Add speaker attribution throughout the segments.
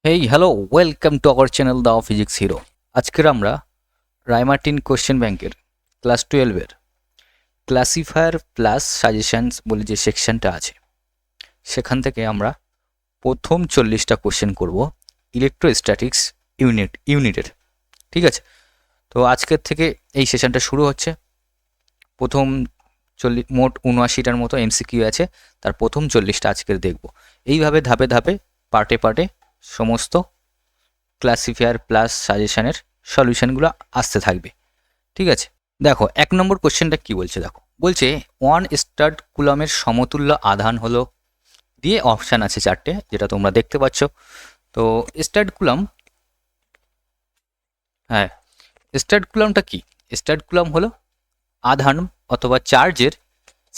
Speaker 1: Hey hello, welcome to our channel the physics hero. আজকের আমরা Ray Martin question ব্যাংকের class 12-এর classifier plus suggestions বলে যে সেকশনটা আছে, সেখান থেকে আমরা প্রথম 40টা কোশ্চেন করব ইলেকট্রোস্ট্যাটিক্স ইউনিটের। ঠিক আছে, তো আজকের থেকে এই সেশনটা শুরু হচ্ছে। প্রথম মোট 79টার মতো এমসিকিউ আছে, তার প্রথম 40টা আজকের দেখব। এইভাবে ধাপে ধাপে পার্টে পার্টে সমস্ত ক্লাসিফায়ার প্লাস সাজেশনের সলিউশনগুলো আসতে থাকবে। ঠিক আছে, দেখো 1 নম্বর কোশ্চেনটা কি বলছে। দেখো বলছে 1 কুলমের সমতুল্য আধান হলো, দিয়ে অপশান আছে 4টে, যেটা তোমরা দেখতে পাচ্ছ। তো কুলম, হ্যাঁ, কুলমটা কি? কুলম হলো আধান অথবা চার্জের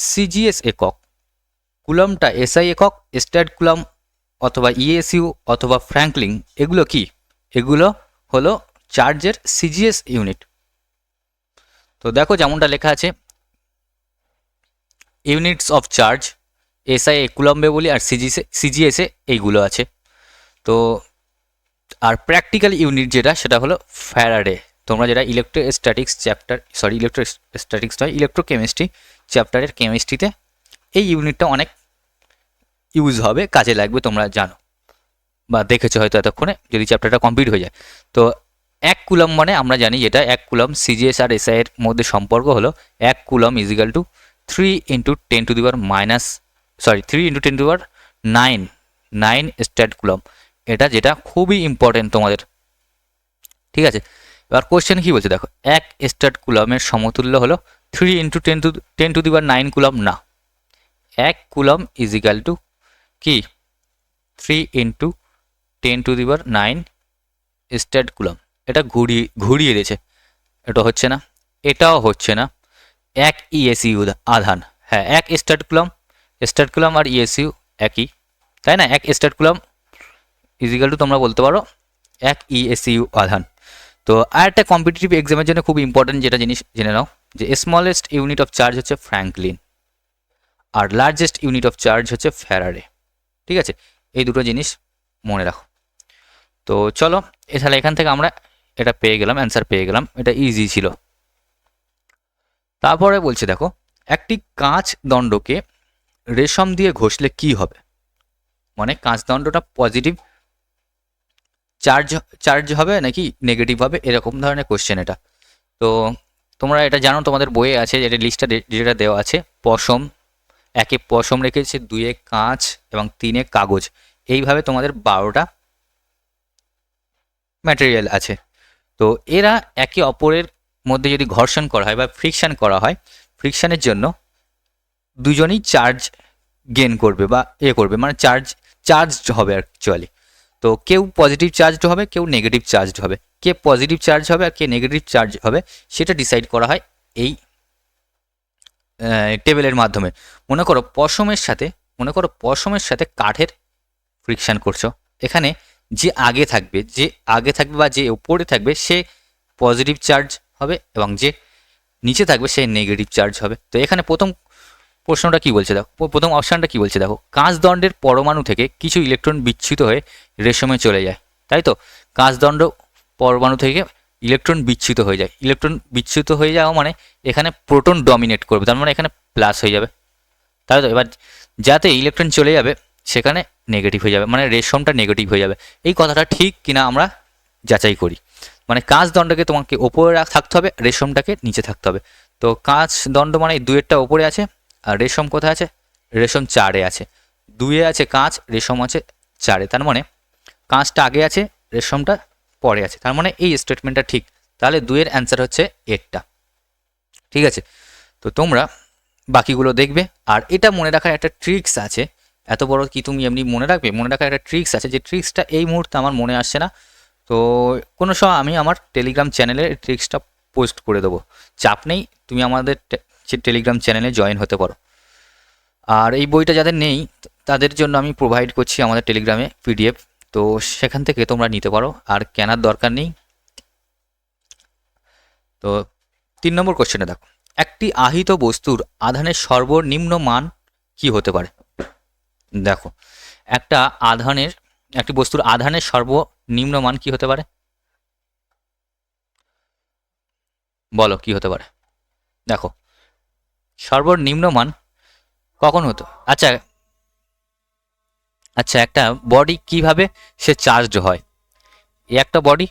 Speaker 1: সিজিএস একক। কুলমটা এসআই একক। কুলম অথবা ইএসইউ অথবা ফ্র্যাঙ্কলিন, এগুলো কি? এগুলো হলো চার্জের সিজিএস ইউনিট। তো দেখো যেমনটা লেখা আছে, ইউনিটস অফ চার্জ এসআই কুলম্বে বলি, আর সিজিএসে এইগুলো আছে। তো আর প্র্যাকটিক্যাল ইউনিট যেটা, সেটা হলো ফ্যারাডে। তোমরা যেটা ইলেকট্রোস্ট্যাটিক্স চ্যাপ্টার, ইলেকট্রোস্ট্যাটিক্স নয়, ইলেকট্রোকেমিস্ট্রি চ্যাপ্টারের কেমিস্ট্রিতে এই ইউনিটটা অনেক ইউজ হবে, কাজে লাগবে, তোমরা জানো বা দেখেছো হয়তো এতক্ষণে, যদি চ্যাপ্টারটা কমপ্লিট হয়ে যায়। তো 1 কুলম মানে আমরা জানি, যেটা 1 কুলম সিজিএস আর এসআই এর মধ্যে সম্পর্ক হলো 1 coulomb is equal to 3 statcoulomb. এটা যেটা খুবই ইম্পর্টেন্ট তোমাদের। ঠিক আছে, এবার কোশ্চেন কি বলছে দেখো, 1 কুলমের সমতুল্য হলো 3 × 10⁹ কুলম। না, 1 কুলম ইজিক্যাল টু কি 3 × 10⁹ স্ট্যাট কুলম। এটা ঘুরিয়ে দিয়েছে, এটা হচ্ছে না, এটাও হচ্ছে না। 1 ইএসইউ আধান, হ্যাঁ 1 স্ট্যাট কুলম আর ইএসইউ একই, তাই না? 1 স্ট্যাট কুলম ইজিক্যাল টু তোমরা বলতে পারো 1 ইএসইউ আধান। তো আর একটা কম্পিটিটিভ এক্সামের জন্য খুব ইম্পর্টেন্ট যেটা জিনিস জেনে নাও, যে স্মলেস্ট ইউনিট অফ চার্জ হচ্ছে ফ্র্যাঙ্কলিন, আর লার্জেস্ট ইউনিট অফ চার্জ হচ্ছে ফ্যারাডে। ঠিক আছে, এই দুটো জিনিস মনে রাখো। তো চলো, তাহলে এখান থেকে আমরা এটা পেয়ে গেলাম, অ্যান্সার পেয়ে গেলাম, এটা ইজি ছিল। তারপরে বলছে দেখো, একটি কাঁচ দণ্ডকে রেশম দিয়ে ঘষলে কি হবে? মানে কাঁচ দণ্ডটা পজিটিভ চার্জ হবে নাকি নেগেটিভ হবে, এরকম ধরনের কোশ্চেন এটা। তো তোমরা এটা জানো, তোমাদের বইয়ে আছে, এটা লিস্টটা যেটা দেওয়া আছে, পশম, 1-এ পশম রেখেছে, 2-এ কাঁচ এবং 3-এ কাগজ। এইভাবে তোমাদের 12টা ম্যাটেরিয়াল আছে। তো এরা একে অপরের মধ্যে যদি ঘর্ষণ করা হয় বা ফ্রিকশন করা হয়, ফ্রিকশনের জন্য দুজনেই চার্জ গেন করবে বা করবে, মানে চার্জড হবে অ্যাকচুয়ালি। তো কেউ পজিটিভ চার্জড হবে, কেউ নেগেটিভ চার্জড হবে। কে পজিটিভ চার্জ হবে আর কে নেগেটিভ চার্জ হবে, সেটা ডিসাইড করা হয় এই টেবিলের মাধ্যমে। মনে করো পশমের সাথে কাঠের ফ্রিকশন করছো। এখানে যে আগে থাকবে বা যে উপরে থাকবে সে পজিটিভ চার্জ হবে, এবং যে নিচে থাকবে সে নেগেটিভ চার্জ হবে। তো এখানে প্রথম প্রশ্নটা কি বলছে দেখো, প্রথম অপশানটা কি বলছে দেখো, কাঁচদণ্ডের পরমাণু থেকে কিছু ইলেকট্রন বিচ্যুত হয়ে রেশমে চলে যায়। তাই তো, কাঁচদণ্ড পরমাণু থেকে ইলেকট্রন বিচ্যুত হয়ে যায়। ইলেকট্রন বিচ্যুত হয়ে যাওয়া মানে এখানে প্রোটন ডমিনেট করবে, তার মানে এখানে প্লাস হয়ে যাবে। তাই তো, এবার যাতে ইলেকট্রন চলে যাবে সেখানে নেগেটিভ হয়ে যাবে, মানে রেশমটা নেগেটিভ হয়ে যাবে। এই কথাটা ঠিক কিনা আমরা যাচাই করি। মানে কাঁচদণ্ডকে তোমাকে ওপরে থাকতে হবে, রেশমটাকে নিচে থাকতে হবে। তো কাঁচদণ্ড মানে 2-এরটা ওপরে আছে, আর রেশম কোথায় আছে? রেশম 4-এ আছে। 2-এ আছে কাঁচ, রেশম আছে 4-এ, তার মানে কাঁচটা আগে আছে, রেশমটা পরে আছে, তার মানে এই স্টেটমেন্টটা ঠিক। তাহলে 2-এর অ্যান্সার হচ্ছে এরটা। ঠিক আছে, তো তোমরা বাকিগুলো দেখবে। আর এটা মনে রাখার একটা ট্রিক্স আছে, এত বড় কি তুমি এমনি মনে রাখবে? মনে রাখার একটা ট্রিক্স আছে, যে ট্রিক্সটা এই মুহূর্তে আমার মনে আসছে না। তো কোনো সময় আমি আমার টেলিগ্রাম চ্যানেলে ট্রিক্সটা পোস্ট করে দেবো, চাপ নেই, তুমি আমাদের টেলিগ্রাম চ্যানেলে জয়েন হতে পারো। আর এই বইটা যাদের নেই তাদের জন্য আমি প্রোভাইড করছি আমাদের টেলিগ্রামে পিডিএফ, তো সেখান থেকে তোমরা নিতে পারো, আর কেনার দরকার নেই। তো 3 নম্বর কোশ্চেনে দেখো, একটি আহিত বস্তুর আধানের সর্বনিম্ন মান কি হতে পারে? দেখো, একটা আধানের একটি বস্তুর আধানের সর্বনিম্ন মান কি হতে পারে? বলো কি হতে পারে? দেখো, সর্বনিম্ন মান কখন হতো? আচ্ছা আচ্ছা, একটা বডি কিভাবে সে চার্জড হয়? এ একটা বডি,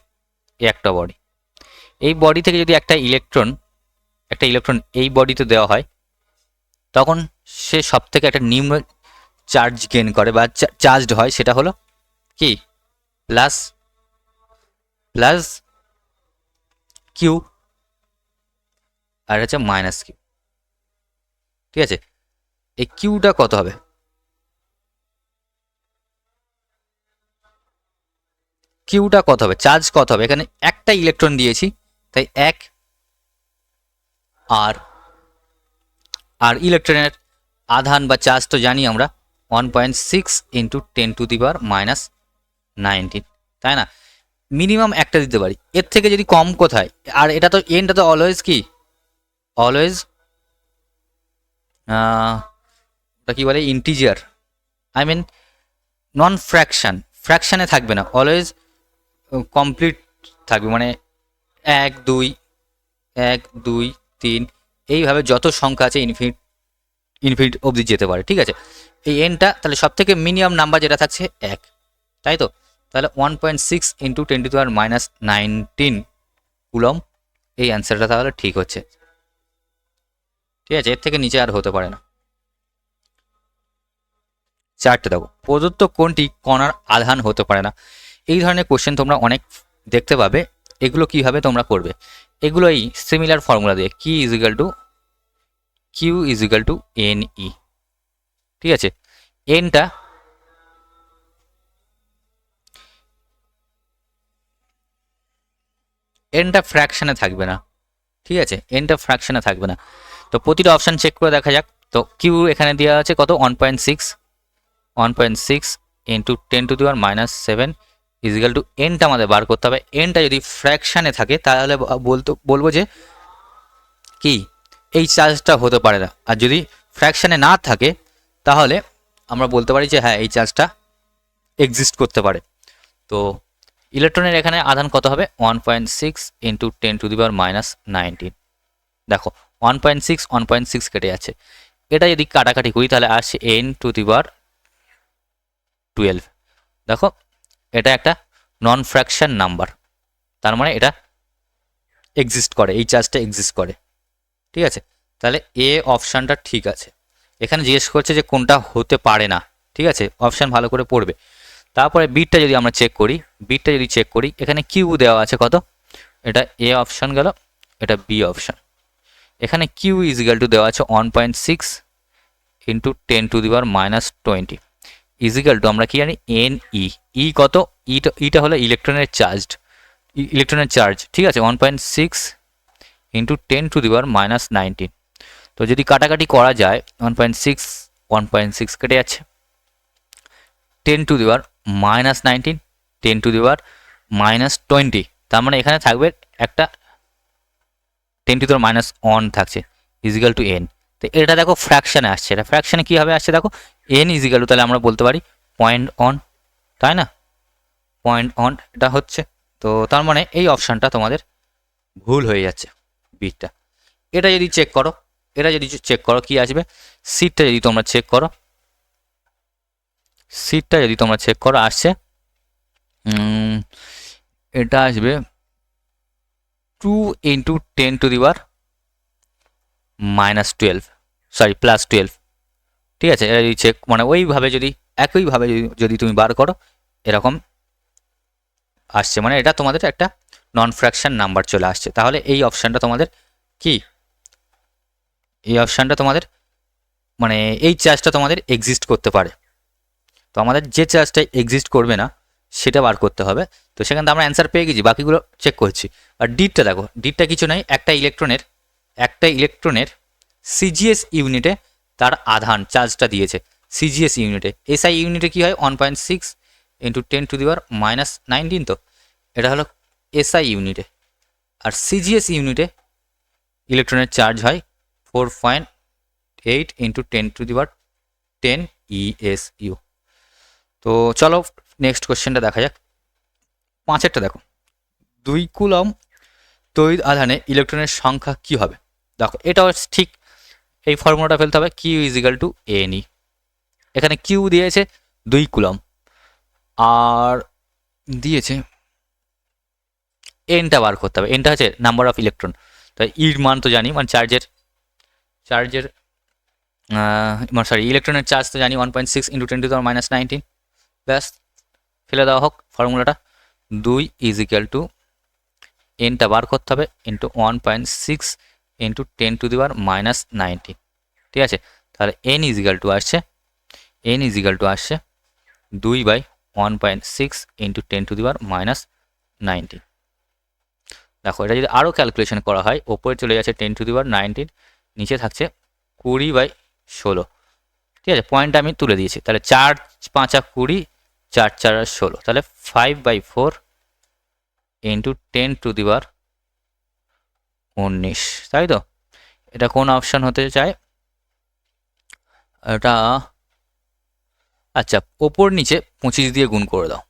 Speaker 1: এ একটা বডি। এই বডি থেকে যদি একটা ইলেকট্রন এই বডিতে দেওয়া হয়, তখন সে সব থেকে একটা নিম্ন চার্জ গেইন করে বা চার্জড হয়, সেটা হলো কি? প্লাস প্লাস কিউ, আর হচ্ছে মাইনাস কিউ। ঠিক আছে, এই কিউটা কত হবে? কিউটা কত হবে, চার্জ কত হবে? এখানে একটা ইলেকট্রন দিয়েছি, তাই এক, আর আর ইলেকট্রনের আধান বা চার্জ তো জানি আমরা 1.6 ইন্টু 10⁻⁻19, তাই না? মিনিমাম একটা দিতে পারি, এর থেকে যদি কম কোথায়? আর এটা তো এনটা তো অলওয়েজ কি, অলওয়েজ ওটা কি বলে, integer, I mean non fraction, ফ্র্যাকশানে থাকবে না, অলওয়েজ কমপ্লিট থাকবে, মানে 1 2 1 2 3 এইভাবে যত সংখ্যা আছে ইনফিনিট ইনফিনিট অবধি যেতে পারে। ঠিক আছে, এই এনটা তাহলে সব থেকে মিনিমাম নাম্বার যেটা থাকছে 1, তাই তো? তাহলে 1.6 ইন্টু 10⁻⁻19 কুলম, এই অ্যান্সারটা তাহলে ঠিক হচ্ছে। ঠিক আছে, এর থেকে নিচে আর হতে পারে না। চারটে দেখো, প্রদত্ত কোনটি কণার আধান হতে পারে না? এই ধরনের কোশ্চেন তোমরা অনেক দেখতে পাবে। এগুলো কিভাবে তোমরা করবে? এগুলো এই সিমিলার ফর্মুলা দিয়ে, কি is equal to Q is equal to N E. ঠিক আছে, এনটা এনটা ফ্র্যাকশনে থাকবে না। ঠিক আছে, এনটা ফ্র্যাকশনে থাকবে না। তো প্রতিটা অপশান চেক করে দেখা যাক। তো কিউ এখানে দেওয়া আছে কত, 1.6 ইন্টু 10⁻⁻7 ইজিক্যাল টু এনটা আমাদের বার করতে হবে। এনটা যদি ফ্র্যাকশানে থাকে তাহলে বলবো যে কি, এই চার্জটা হতে পারে না। আর যদি ফ্র্যাকশানে না থাকে তাহলে আমরা বলতে পারি যে হ্যাঁ, এই চার্জটা এক্সিস্ট করতে পারে। তো ইলেকট্রনের এখানে আধান কত হবে, 1.6 ইন্টু 10⁻⁻19। দেখো 1.6 কেটে যাচ্ছে, এটা যদি কাটাকাটি করি তাহলে আসছে n⁻12। দেখো এটা একটা নন ফ্র্যাকশন নাম্বার, তার মানে এটা এক্সিস্ট করে, এই চার্জটা এক্সিস্ট করে। ঠিক আছে, তাহলে এ অপশানটা ঠিক আছে। এখানে জিজ্ঞেস করছে যে কোনটা হতে পারে না। ঠিক আছে, অপশান ভালো করে পড়বে। তারপরে বিটটা যদি আমরা চেক করি, এখানে কিউ দেওয়া আছে কত, এটা এ অপশান গেল, এটা বি অপশান। এখানে কিউ ইজিক্যাল টু দেওয়া আছে 1.6 ইন্টু 10⁻⁻20 ইজিক্যাল টু আমরা কি জানি, এন ই। ই কত, ইটা হলো ইলেকট্রনের চার্জ। ঠিক আছে, 1.6 ইন্টু 10⁻⁻19। তো যদি কাটাকাটি করা যায়, 1.6 কেটে যাচ্ছে, 10⁻⁻19 10⁻⁻20, তার মানে এখানে থাকবে একটা 10⁻1 থাকছে ইজিক্যাল টু এন। তো এটা দেখো ফ্র্যাকশানে আসছে, এটা ফ্র্যাকশানে কীভাবে আসছে দেখো, এন ইজিক্যাল টু, তাহলে আমরা বলতে পারি 0.1, তাই না? 0.1 এটা হচ্ছে। তো তার মানে এই অপশানটা তোমাদের ভুল হয়ে যাচ্ছে, বিটটা। এটা যদি চেক করো কি আসবে, সিটটা যদি তোমরা চেক করো আসছে এটা আসবে 2 ইন্টু 10⁻⁻12, সরি +12। ঠিক আছে, এটা যদি চেক মানে ওইভাবে যদি একইভাবে যদি তুমি বার করো, এরকম আসছে, মানে এটা তোমাদের একটা নন ফ্র্যাকশন নাম্বার চলে আসছে। তাহলে এই অপশানটা তোমাদের কি, এই অপশানটা তোমাদের মানে এই চার্জটা তোমাদের এক্সিস্ট করতে পারে। তো আমাদের যে চার্জটা এক্সিস্ট করবে না সেটা বার করতে হবে। তো সেখান থেকে আমরা অ্যান্সার পেয়ে গেছি, বাকিগুলো চেক করছি। আর ডিটটা দেখো, ডিটটা কিছু নয়, একটা ইলেকট্রনের সিজিএস ইউনিটে তার আধান চার্জটা দিয়েছে সিজিএস ইউনিটে। এসআই ইউনিটে কি হয়, 1.6 ইন্টু 10⁻⁻19। তো এটা হলো এসআই ইউনিটে। আর সিজিএস ইউনিটে ইলেকট্রনের চার্জ হয় 4.8 ইন্টু 10⁻10 ESU। তো চলো নেক্সট কোশ্চেনটা দেখা যাক। 5-এরটা দেখো, 2 কুলম তড়িৎ আধানে ইলেকট্রনের সংখ্যা কি হবে? দেখো এটাও ঠিক এই ফর্মুলাটা ফেলতে হবে, কিউ ইজ ইকাল টু এনই। এখানে কিউ দিয়েছে 2 কুলম আর দিয়েছে এনটা বার করতে হবে। এনটা হচ্ছে নাম্বার অফ ইলেকট্রন, তাই ইর মান তো জানি, মানে চার্জের ইলেকট্রনের চার্জ তো জানি 1.6 ইন্টু 10⁻⁹ ব্যাস ফেলে দেওয়া হোক ফর্মুলাটা। 2 ইজ ইকাল টু এনটা বার করতে হবে ইন্টু 1.6 ইন্টু 10⁻⁹, ঠিক আছে। তাহলে এন ইজ ইকাল টু আসছে 2/1.6 ইন্টু 10⁻⁹। দেখো এটা যদি আরও ক্যালকুলেশন করা হয়, ওপরে চলে যাচ্ছে 10⁻⁹, নিচে থাকছে 20/16, ঠিক আছে। পয়েন্টটা আমি তুলে দিয়েছি। তাহলে 4×5 = 20, 4×4 = 16, তাহলে 5/4 ইন্টু 10⁻19, তাই তো। এটা কোন অপশান হতে চায়? এটা আচ্ছা, ওপর নিচে 25 দিয়ে গুণ করে দাও,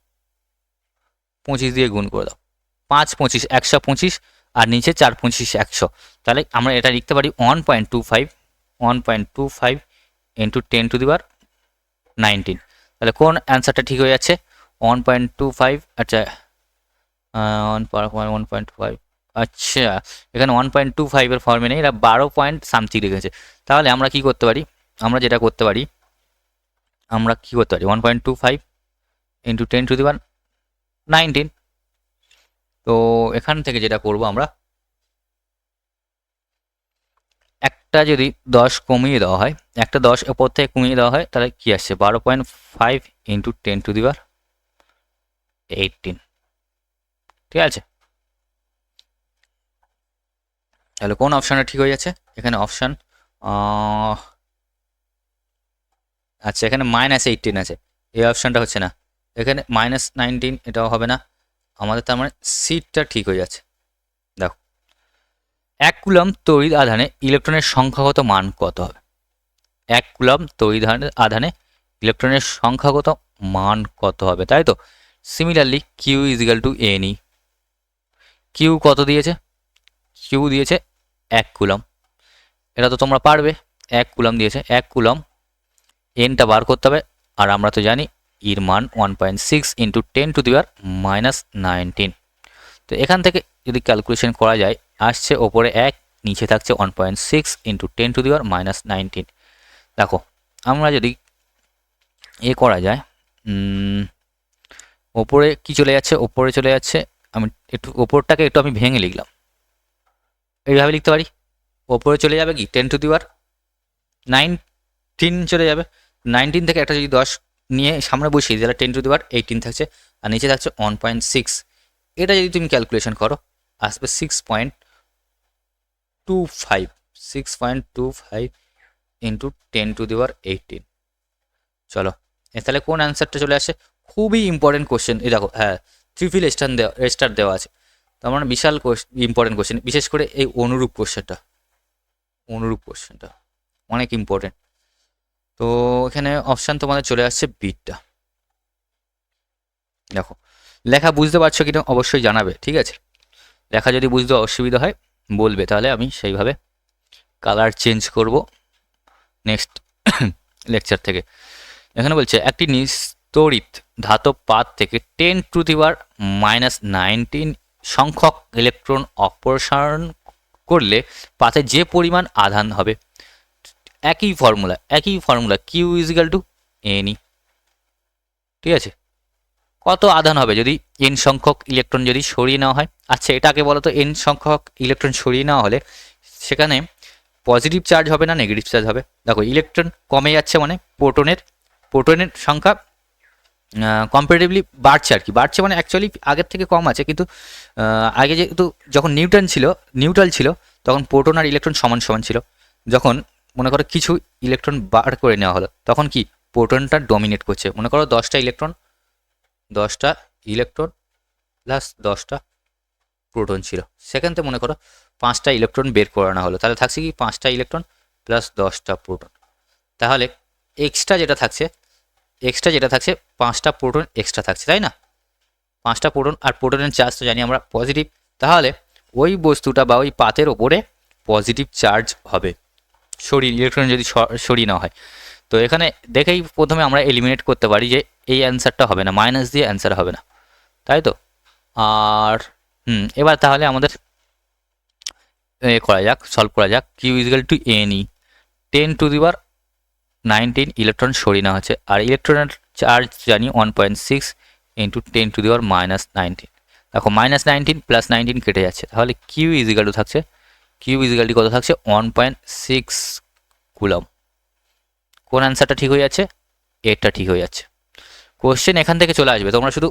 Speaker 1: 5 25 125 আর নিচে 4 25 100। তাহলে আমরা এটা লিখতে পারি 1.25 ইন্টু 10⁻19। তাহলে কোন অ্যান্সারটা ঠিক হয়ে যাচ্ছে? 1.25, আচ্ছা 1.5, আচ্ছা এখানে 1.25 এর ফর্মে নেই, এটা 12 পয়েন্ট সামথিং রেখেছে। তাহলে আমরা কি করতে পারি? আমরা করতে পারি 1.25 ইন্টু 10⁻19। তো এখান থেকে যেটা করব, আমরা একটা যদি 10 কমিয়ে দেওয়া হয়, একটা 10 ওপর থেকে কমিয়ে দেওয়া হয়, তাহলে কি আসছে? 12.5 ইন্টু 10⁻18, ঠিক আছে। তাহলে কোন অপশানটা ঠিক হয়ে যাচ্ছে? এখানে অপশান আচ্ছা এখানে -18 আছে, এই অপশানটা হচ্ছে না। এখানে -19, এটাও হবে না আমাদের, তার মানে সিটটা ঠিক হয়ে যাচ্ছে। দেখো 1 কুলম তড়িৎ আধানে ইলেকট্রনের সংখ্যাগত মান কত হবে? 1 কুলম তড়িৎ আধানে ইলেকট্রনের সংখ্যাগত মান কত হবে, তাই তো। Similarly Q is equal to N E. Q কত দিয়েছে? কিউ দিয়েছে 1 কুলম, এটা তো তোমরা পারবে। 1 কুলম দিয়েছে, 1 কুলম, এনটা বার করতে হবে, আর আমরা তো জানি এর মান 1.6 ইন্টু 10⁻⁹। তো এখান থেকে যদি ক্যালকুলেশন করা যায়, আসছে ওপরে 1, নিচে থাকছে 1.6 ইন্টু 10⁻⁹। দেখো আমরা যদি করা যায়, ওপরে কি চলে যাচ্ছে? ওপরে চলে যাচ্ছে, আমি একটু ওপরটাকে আমি ভেঙে লিখলাম, এইভাবে লিখতে পারি। ওপরে চলে যাবে কি 10⁻19 চলে যাবে। 19 থেকে একটা যদি 10 নিয়ে সামনে বসিয়ে দিই, তাহলে 10⁻18 থাকছে, আর নিচে থাকছে 1.6। এটা যদি তুমি ক্যালকুলেশন করো আসবে 6.25 ইন্টু 10⁻18। চলো তাহলে কোন অ্যান্সারটা চলে আসে? খুবই ইম্পর্টেন্ট কোশ্চেন। এই দেখো, হ্যাঁ ট্রিপল স্টার দেওয়া আছে, তার মানে বিশাল ইম্পর্টেন্ট কোশ্চেন। বিশেষ করে এই অনুরূপ কোশ্চেনটা অনেক ইম্পর্টেন্ট। তো এখানে অপশান তোমাদের চলে আসছে বিটটা। দেখো লেখা বুঝতে পারছো কিনা অবশ্যই জানাবে, ঠিক আছে। লেখা যদি বুঝতে অসুবিধা হয় বলবে, তাহলে আমি সেইভাবে কালার চেঞ্জ করব নেক্সট লেকচার থেকে। এখানে বলছে একটি নিস্তড়িত ধাতব পাত থেকে 10⁻⁻19 সংখ্যক ইলেকট্রন অপসারণ করলে পাতে যে পরিমাণ আধান হবে, একই formula Q is equal to N E, ঠিক আছে। কত আধান হবে যদি এন সংখ্যক ইলেকট্রন যদি সরিয়ে নেওয়া হয়? আচ্ছা এটাকে বলো তো, এন সংখ্যক ইলেকট্রন সরিয়ে নেওয়া হলে সেখানে পজিটিভ চার্জ হবে না নেগেটিভ চার্জ হবে? দেখো ইলেকট্রন কমে যাচ্ছে, মানে প্রোটনের সংখ্যা কম্পারেটিভলি বাড়ছে, আর কি বাড়ছে মানে অ্যাকচুয়ালি আগের থেকে কম আছে, কিন্তু আগে যেহেতু যখন নিউট্রাল ছিল তখন প্রোটন আর ইলেকট্রন সমান ছিল। যখন মনে করো কিছু ইলেকট্রন বার করে নেওয়া হলো, তখন কি প্রোটনটা ডমিনেট করছে। মনে করো 10টা ইলেকট্রন প্লাস 10টা প্রোটন ছিল, সেখান থেকে মনে করো 5টা ইলেকট্রন বের করানো হলো, তাহলে থাকছে কি 5টা ইলেকট্রন প্লাস 10টা প্রোটন। তাহলে এক্সট্রা যেটা থাকছে এক্সট্রা যেটা থাকছে 5টা প্রোটন এক্সট্রা থাকছে, তাই না? 5টা প্রোটন, আর প্রোটনের চার্জ তো জানি আমরা পজিটিভ, তাহলে ওই বস্তুটা বা ওই পাতের ওপরে পজিটিভ চার্জ হবে, সরিয়ে ইলেকট্রন যদি সরিয়ে নেওয়া হয়। তো এখানে দেখেই প্রথমে আমরা এলিমিনেট করতে পারি যে এই অ্যান্সারটা হবে না, মাইনাস দিয়ে অ্যান্সার হবে না, তাই তো? আর এবার তাহলে আমাদের করা যাক, সলভ করা যাক। কিউ ইজিক্যাল টু এনই 10⁻19 ইলেকট্রন সরিয়ে নেওয়া হচ্ছে, আর ইলেকট্রনের চার্জ জানি 1.6 ইন্টু 10⁻19। দেখো -19 + 19 কেটে যাচ্ছে, তাহলে কিউ ইজিক্যাল টু থাকছে, কিউ ইজিক্যাল টু কত থাকছে 1.6 কুলম। কোন অ্যান্সারটা ঠিক হয়ে যাচ্ছে? এটা ঠিক হয়ে যাচ্ছে। কোশ্চেন এখান থেকে চলে আসবে, তোমরা শুধু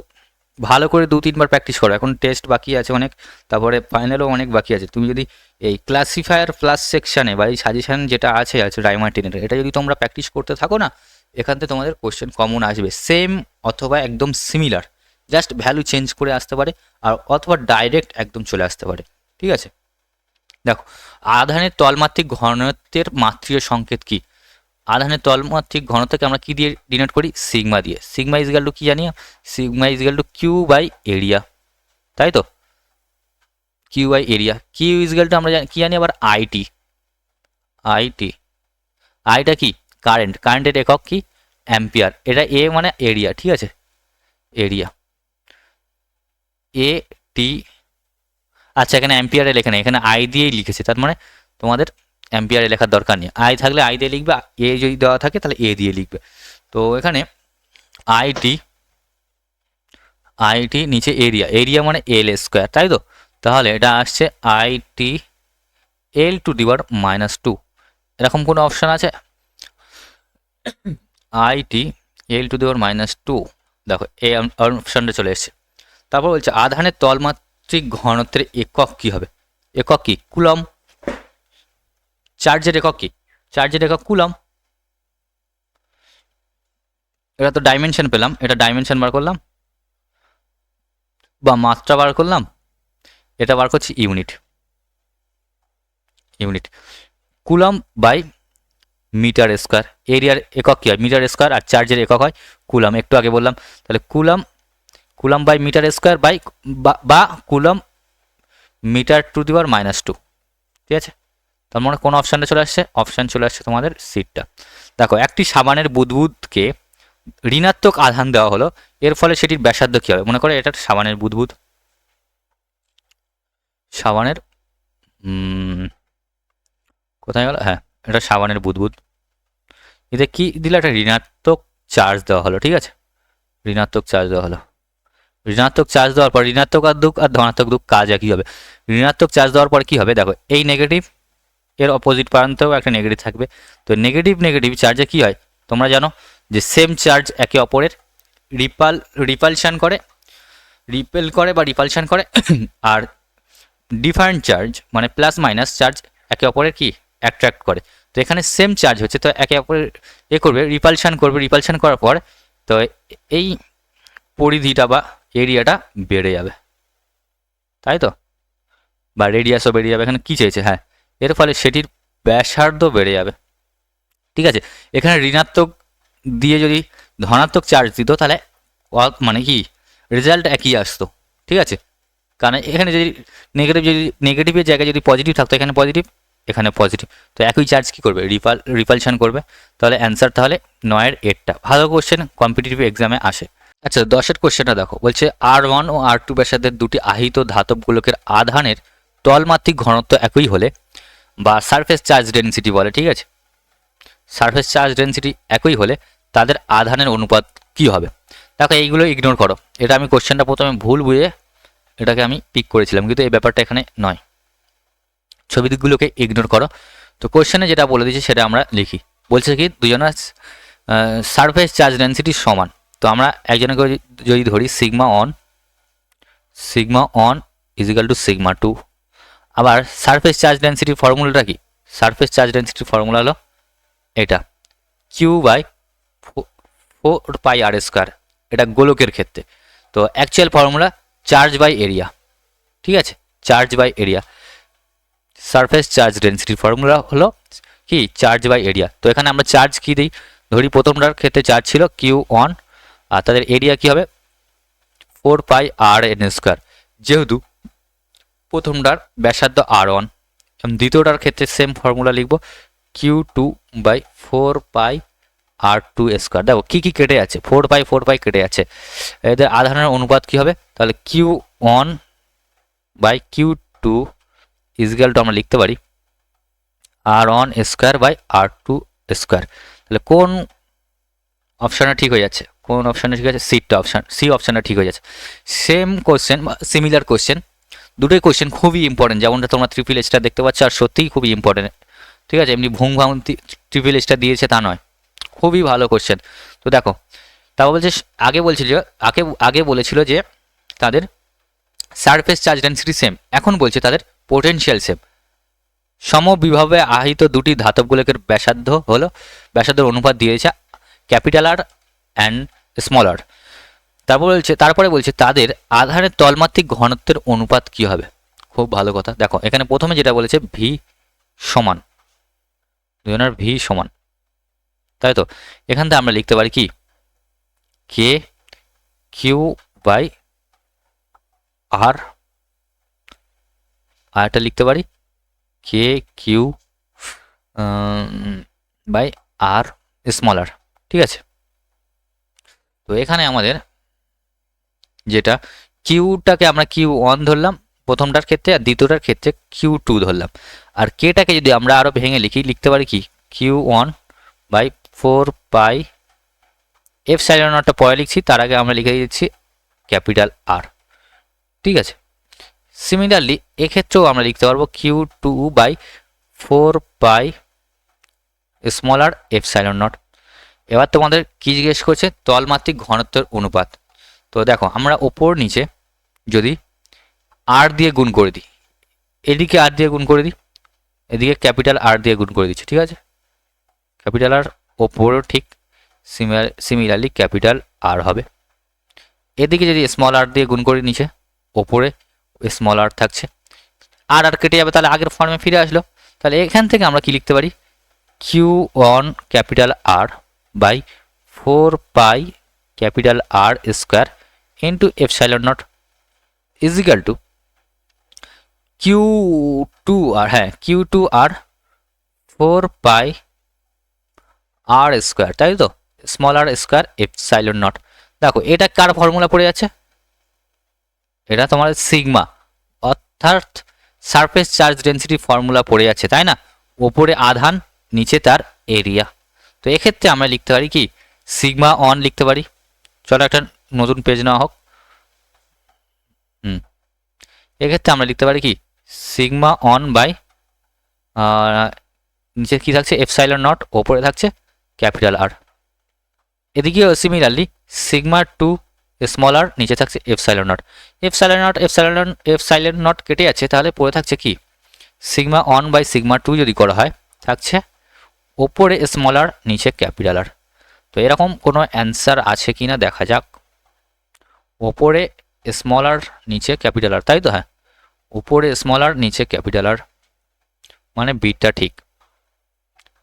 Speaker 1: ভালো করে 2-3বার প্র্যাকটিস করো, এখন টেস্ট বাকি আছে অনেক, তারপরে ফাইনালও অনেক বাকি আছে। তুমি যদি এই ক্লাসিফায়ার প্লাস সেকশানে বা এই সাজেশান যেটা আছে ডাইমার্টিনের, এটা যদি তোমরা প্র্যাকটিস করতে থাকো না, এখান থেকে তোমাদের কোশ্চেন কমন আসবে, সেম অথবা একদম সিমিলার, জাস্ট ভ্যালু চেঞ্জ করে আসতে পারে, আর অথবা ডাইরেক্ট একদম চলে আসতে পারে, ঠিক আছে? দেখো, আধানের তলমাত্রিক ঘনত্বের মাত্রীয় সংকেত কি? আধানের তলমাত্রিক ঘনত্বকে আমরা কি দিয়ে ডিনোট করি? সিগমা দিয়ে। সিগমা ইজিক্যাল টু কি জানি? Sigma is equal to Q by area, তাই তো? Q by area. Q is equal to আমরা কি জানি আবার? আইটি। আইটা কি? কারেন্ট। কারেন্টের একক কি? অ্যাম্পিয়ার। এটা এ মানে এরিয়া, ঠিক আছে? এরিয়া এ টি। আচ্ছা, এখানে অ্যাম্পিয়ারে লেখা নেই, এখানে আই দিয়েই লিখেছে, তার মানে তোমাদের অ্যাম্পিয়ারে লেখার দরকার নেই। আই থাকলে আই দিয়ে লিখবে, এ যদি দেওয়া থাকে তাহলে এ দিয়ে লিখবে। তো এখানে আইটি নিচে এরিয়া, এরিয়া মানে এল স্কোয়ার, তাই তো? তাহলে এটা আসছে আইটি L⁻²। এরকম কোনো অপশান আছে? আইটি L⁻², দেখো এই অপশানটা চলে এসছে। তারপর বলছে আধানের তলমাত্রিক ঘনত্বের একক কি হবে? একক কি? কুলম। চার্জের একক কি? চার্জের একক কুলম। এটা তো ডাইমেনশন পেলাম, এটা ডাইমেনশন বার করলাম বা মাত্রা বার করলাম, এটা বার করছি unit. Coulomb by metre square. এরিয়ার একক কী হয়? মিটার স্কোয়ার, আর চার্জের একক হয় কুলম, একটু আগে বললাম। তাহলে coulomb by metre square by বা কুলম মিটার⁻², ঠিক আছে? তার মানে কোন অপশানটা চলে আসছে? অপশান চলে আসছে তোমাদের সিটটা। দেখো, একটি সাবানের বুদবুদকে ঋণাত্মক আধান দেওয়া হলো, এর ফলে সেটির ব্যাসার্ধ কী হবে? মনে করো এটা সাবানের বুদবুদ, সাবানের কোথায় গেল? হ্যাঁ, এটা সাবানের বুদবুদ। এতে কি দিলে? একটা ঋণাত্মক চার্জ দেওয়া হলো, ঠিক আছে? ঋণাত্মক চার্জ দেওয়া হলো। ঋণাত্মক চার্জ দেওয়ার পর ঋণাত্মক আর দুঃখ আর ধনাত্মক দুঃখ কাজ একই হবে। ঋণাত্মক চার্জ দেওয়ার পর কি হবে? দেখো, এই নেগেটিভ এর অপোজিট প্রান্তেও একটা নেগেটিভ থাকবে। তো নেগেটিভ চার্জে কি হয় তোমরা জানো, যে সেম চার্জ একে অপরের রিপালশন করে বা রিপালশন করে আর ডিফারেন্ট চার্জ মানে প্লাস মাইনাস চার্জ একে অপরের কি অ্যাট্রাক্ট করে। তো এখানে সেম চার্জ হচ্ছে, তো একে অপরের রিপালশন করার পর তো এই পরিধিটা বা এরিয়াটা বেড়ে যাবে, তাই তো? বা রেডিয়াসও বেড়ে যাবে। এখানে কি চেয়েছে? হ্যাঁ, এর ফলে সেটির ব্যাসার্ধ বেড়ে যাবে, ঠিক আছে? এখানে ঋণাত্মক দিয়ে যদি ধনাত্মক চার্জ দিত, তাহলে মানে কি রেজাল্ট একই আসতো, ঠিক আছে? কারণ এখানে যদি নেগেটিভের জায়গায় যদি পজিটিভ থাকতো, এখানে পজিটিভ, তো একই চার্জ কী করবে? রিপালশন করবে। তাহলে অ্যান্সার তাহলে 9-এর 8টা। ভালো কোশ্চেন, কম্পিটিটিভ এক্সামে আসে। আচ্ছা, 10-এর কোশ্চেনটা দেখো, বলছে R1 ও R2 ব্যাসার্ধের দুটি আহিত ধাতব গোলকের আধানের তলমাত্রিক ঘনত্ব একই হলে বা সারফেস চার্জ ডেনসিটি বলে, ঠিক আছে? সারফেস চার্জ ডেনসিটি একই হলে তাদের আধানের অনুপাত কি হবে? দেখো, এইগুলো ইগনোর করো, এটা আমি কোশ্চেনটা প্রথমে ভুল বুঝে এটাকে আমি পিক করেছিলাম, কিন্তু এই ব্যাপারটা এখানে নয়। ছবি দিকগুলোকে ইগনোর করো। তো কোশ্চেনে যেটা বলে দিয়েছে সেটা আমরা লিখি। বলছে কি দুজনের সারফেস চার্জ ডেনসিটি সমান। তো আমরা একজনকে যদি ধরি sigma one is equal to sigma 2। আবার সারফেস চার্জ ডেনসিটির ফর্মুলাটা কি? সারফেস চার্জ ডেনসিটির ফর্মুলা হলো এটা Q/4πr²। এটা গোলকের ক্ষেত্রে। তো actual formula charge by area, ঠিক আছে? Charge by area. Surface charge ডেনসিটির ফর্মুলা হলো কি? Charge by area. তো এখানে আমরা চার্জ কি দিই? ধরি প্রথমটার ক্ষেত্রে চার্জ ছিল Q1 আর তাদের এরিয়া কি হবে 4πr/n²। যেহেতু প্রথমটার ব্যাসার্ধ R1 এবং দ্বিতীয়টার ক্ষেত্রে সেম ফর্মুলা লিখব Q2/4πr²। দেখো কি কি কেটে যাচ্ছে, 4π কেটে যাচ্ছে, এদের আধানের অনুপাত কি হবে, তাহলে Q1/Q2 ইজিক্যাল টু আমরা লিখতে পারি R1² তাহলে কোন অপশানটা ঠিক হয়ে যাচ্ছে, কোন অপশানটা ঠিক আছে, সি অপশানটা ঠিক হয়ে যাচ্ছে। সেম কোশ্চেন বা সিমিলার কোশ্চেন, দুটোই কোশ্চেন খুবই ইম্পর্টেন্ট, যেমনটা তোমরা ট্রিপল এইচটা দেখতে পাচ্ছ, আর সত্যিই খুবই ইম্পর্টেন্ট। ঠিক আছে, এমনি ভুং ভাঙ ট্রিপল এইচটা দিয়েছে তা নয়, খুবই ভালো কোশ্চেন। তো দেখো, তারপর বলছে আগে বলেছিল যে তাদের সারফেস চার্জ ডেন্সিটি সেম, এখন বলছে তাদের পোটেনশিয়াল সেম। সমবিভবে আহিত দুটি ধাতব গোলকের ব্যাসার্ধের অনুপাত দিয়েছে ক্যাপিটাল আর অ্যান্ড স্মল আর। তারপরে বলছে তাদের আধানের তলমাত্রিক ঘনত্বের অনুপাত কি হবে। খুব ভালো কথা। দেখো এখানে প্রথমে যেটা বলেছে ভি সমান, দুজনের ভি সমান, তাই তো এখান থেকে আমরা লিখতে পারি কি K/Q/R, আর এটা লিখতে পারি K/Q/R স্মল আর। ঠিক আছে, তো এখানে আমাদের যেটা কিউটাকে আমরা Q1 ধরলাম প্রথমটার ক্ষেত্রে, আর দ্বিতীয়টার ক্ষেত্রে Q2 ধরলাম, আর কেটাকে যদি আমরা আরো ভেঙে লিখতে পারি কি Q1/4π এপসাইলনটা পরে লিখছি, তার আগে আমরা লিখে দিচ্ছি ক্যাপিটাল আর। ঠিক আছে, সিমিলারলি এক্ষেত্রেও আমরা লিখতে পারবো Q2/4π small R epsilon not. এবার তোমাদের কি জিজ্ঞেস করছে, তলমাত্রিক ঘনত্বের অনুপাত। তো দেখো আমরা ওপর নিচে যদি আর দিয়ে গুণ করে দিই, এদিকে আর দিয়ে গুণ করে দিই, এদিকে ক্যাপিটাল আর দিয়ে গুণ করে দিচ্ছি। ঠিক আছে, ক্যাপিটাল আর ওপরও ঠিক সিমিলারলি ক্যাপিটাল আর হবে। এদিকে যদি স্মল আর দিয়ে গুণ করি নিচে, ওপরে স্মল আর থাকছে, আর কেটে যাবে, তাহলে আগের ফর্মে ফিরে আসলো। তাহলে এখান থেকে আমরা কি লিখতে পারি Q1 capital R by 4π capital R square into epsilon naught equal to Q2R, হ্যাঁ Q2R 4π আর স্কোয়ার, তাই তো small R square epsilon naught. দেখো এটা কার ফর্মুলা পড়ে যাচ্ছে, এটা তোমার সিগমা অর্থাৎ সারফেস চার্জ ডেন্সিটি ফর্মুলা পড়ে যাচ্ছে, তাই না, ওপরে আধান নিচে তার এরিয়া। তো এক্ষেত্রে আমরা লিখতে পারি কি সিগমা অন লিখতে পারি। চলো একটা নতুন পেজ নেওয়া হোক। এক্ষেত্রে আমরা লিখতে পারি কি সিগমা অন বাই নিচে কি থাকছে এপসাইলন নট, ওপরে থাকছে ক্যাপিটাল আর। এদিকে সিমিলারলি সিগমা টু স্মল আর, নিচে থাকছে এপসাইলন নট কেটে যাচ্ছে, তাহলে পড়ে থাকছে কি sigma one by sigma two যদি করা হয় থাকছে ওপরে স্মল আর নিচে ক্যাপিটাল আর। তো এরকম কোনো অ্যান্সার আছে কি না দেখা যাক। ওপরে স্মল আর নিচে ক্যাপিটাল আর, তাই তো, হ্যাঁ উপরে স্মল আর নিচে ক্যাপিটাল আর, মানে বিটটা ঠিক।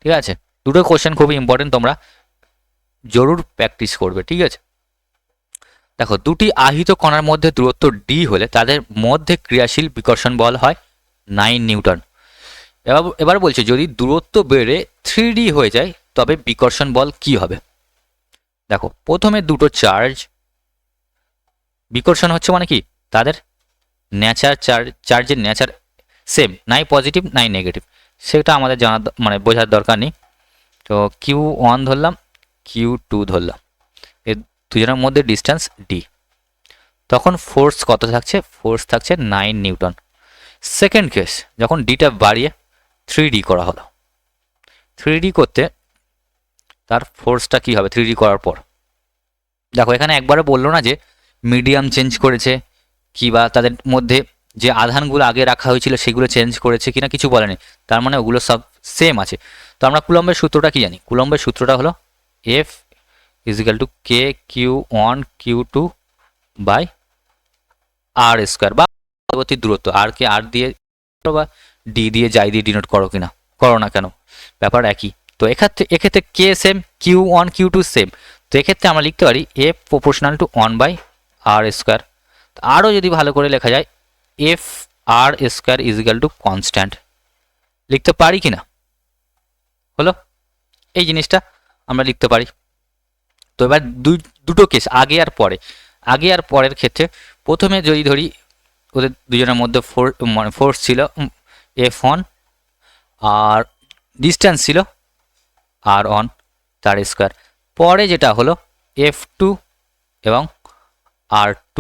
Speaker 1: ঠিক আছে, দুটো কোশ্চেন খুবই ইম্পর্টেন্ট, তোমরা জরুর প্র্যাকটিস করবে। ঠিক আছে, দেখো দুটি আহিত কণার মধ্যে দূরত্ব ডি হলে তাদের মধ্যে ক্রিয়াশীল বিকর্ষণ বল হয় 9 নিউটন। এবার বলছে যদি দূরত্ব বেড়ে 3D হয়ে যায় তবে বিকর্ষণ বল কি হবে। দেখো প্রথমে দুটো বিকর্ষণ হচ্ছে মানে কি তাদের চার্জের নেচার সেম, নাই পজিটিভ নাই নেগেটিভ, সেটা আমাদের জানা মানে বোঝার দরকার নেই। তো Q1 ধরলাম, Q2 ধরলাম, এর দুজনের মধ্যে ডিস্টেন্স ডি, তখন ফোর্স কত থাকছে, ফোর্স থাকছে 9 নিউটন। সেকেন্ড কেস যখন ডিটা বাড়িয়ে 3D করা হলো, 3D করতে তার ফোর্সটা কি হবে 3D করার পর। দেখো এখানে একবারে বললো না যে মিডিয়াম চেঞ্জ করেছে কি বা তাদের মধ্যে যে আধানগুলো আগে রাখা হয়েছিল সেগুলো চেঞ্জ করেছে কিনা কিছু বলেনি, তার মানে ওগুলো সব সেম আছে। তো আমরা কুলম্বের সূত্রটা কি জানি, কুলম্বের সূত্রটা হলো F is equal to K/Q1 Q2 by R square, বা পরবর্তী দূরত্ব আর কে আর দিয়ে বা ডি দিয়ে যাই দিয়ে ডিনোট করো না কেন ব্যাপার একই। তো এক্ষেত্রে কে সেম Q1 Q2 সেম, তো এক্ষেত্রে আমরা লিখতে পারি F প্রপোর্শনাল টু 1/r²। আরও যদি ভালো করে লেখা যায় F r² is equal to constant, লিখতে পারি কি না? হলো, এই জিনিসটা আমরা লিখতে পারি। তো এবার দুটো কেস, আগে আর পরে। আগে আর পরের ক্ষেত্রে প্রথমে যদি ধরি ওদের দুজনের মধ্যে ফোর্স ছিল F1 আর ডিস্ট্যান্স ছিল r1 তার স্কোয়ার। পরে যেটা হলো F2 এবং r2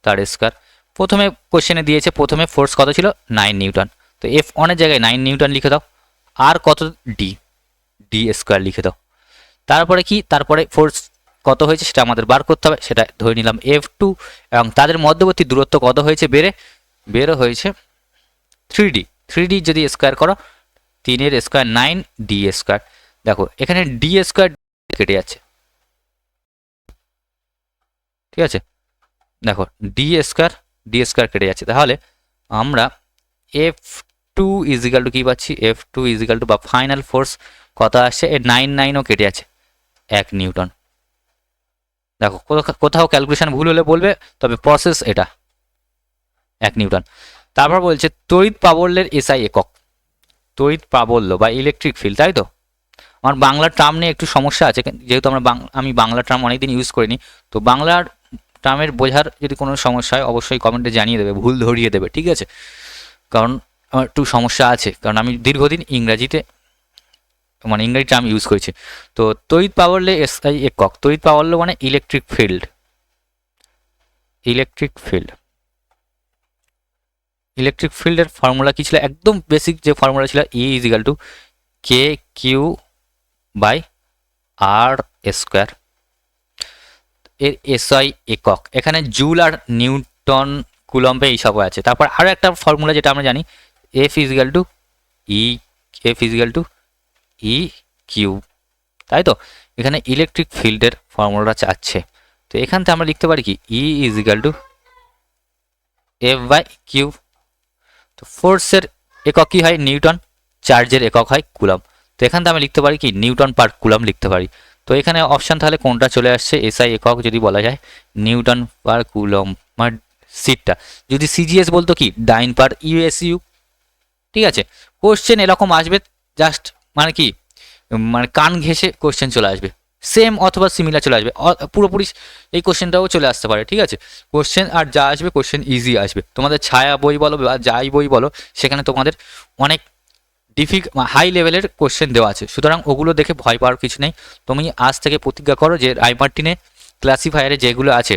Speaker 1: তার স্কোয়ার। প্রথমে কোশ্চেনে দিয়েছে প্রথমে ফোর্স কত ছিল 9 নিউটন, তো F1 এর জায়গায় 9 নিউটন লিখে দাও, আর কত ডি স্কোয়ার লিখে দাও। তারপরে কি, তারপরে ফোর্স কত হয়েছে সেটা আমাদের বার করতে হবে, সেটা ধরে নিলাম F2 এবং তাদের মধ্যবর্তী দূরত্ব কত হয়েছে বেরো হয়েছে 3D যদি স্কোয়ার করো 3 স্কোয়ার 9 ডি স্কোয়ার। দেখো এখানে ডি স্কোয়ার কেটে যাচ্ছে, ঠিক আছে, দেখো ডি স্কোয়ার কেটে যাচ্ছে, তাহলে আমরা F2 ইজ ইকাল টু কী পাচ্ছি, F2 ইজ ইকাল টু বা ফাইনাল ফোর্স কত আসছে, 9 কেটে আছে 1 নিউটন। দেখো কোথাও ক্যালকুলেশন ভুল হলে বলবে, তবে প্রসেস এটা 1 নিউটন। তারপর বলছে তড়িৎ প্রাবল্যের এসআই একক, তড়িৎ প্রাবল্য বা ইলেকট্রিক ফিল্ড, তাই তো? আমার বাংলা টার্ম নিয়ে একটু সমস্যা আছে, যেহেতু আমি বাংলা টার্ম অনেকদিন ইউজ করিনি, তো বাংলার টার্মের বোঝার যদি কোনো সমস্যা হয় অবশ্যই কমেন্টে জানিয়ে দেবে, ভুল ধরিয়ে দেবে, ঠিক আছে? কারণ আমার একটু সমস্যা আছে, কারণ আমি দীর্ঘদিন ইংরাজি টার্ম ইউজ করেছি। তো তড়িৎ প্রাবল্যে এসআই একক, তড়িৎ প্রাবল্য মানে ইলেকট্রিক ফিল্ডের ফর্মুলা কি ছিল, একদম বেসিক যে ফর্মুলা ছিল, E is equal two KQ/r²। এর এসআই একক এখানে জুল আর নিউটন কুলম্বে এইসব আছে। তারপর আরও একটা ফর্মুলা যেটা আমরা জানি, F is equal to E Q, তাই তো? এখানে ইলেকট্রিক ফিল্ডের ফর্মুলাটা চাচ্ছে, তো এখান থেকে আমরা লিখতে পারি কি E is equal two F/Q। তো ফোর্সের একক কী হয় নিউটন, চার্জের একক হয় কুলম, তো এখান থেকে আমি লিখতে পারি কি নিউটন পার কুলম লিখতে পারি। তো এখানে অপশান তাহলে কোনটা চলে আসছে, এসআই একক যদি বলা যায় নিউটন পার কুলম, মানে সিটটা যদি সিজিএস বলতো কি ডাইন পার ইউএসইউ, ঠিক আছে? কোশ্চেন এরকম আসবে, জাস্ট মানে কি মানে কান ঘেঁষে কোশ্চেন চলে আসবে, সেম অথবা সিমিলার চলে আসবে, পুরোপুরি এই কোশ্চেনটাও চলে আসতে পারে, ঠিক আছে? কোশ্চেন আর যা আসবে কোশ্চেন ইজি আসবে, তোমাদের ছায়া বই বলো বা যাই বই বলো সেখানে তোমাদের অনেক হাই লেভেলের কোশ্চেন দেওয়া আছে, সুতরাং ওগুলো দেখে ভয় পাওয়ার কিছু নেই। তুমি আজ থেকে প্রতিজ্ঞা করো যে রাইমার্টিনে ক্লাসিফায়ারে যেগুলো আছে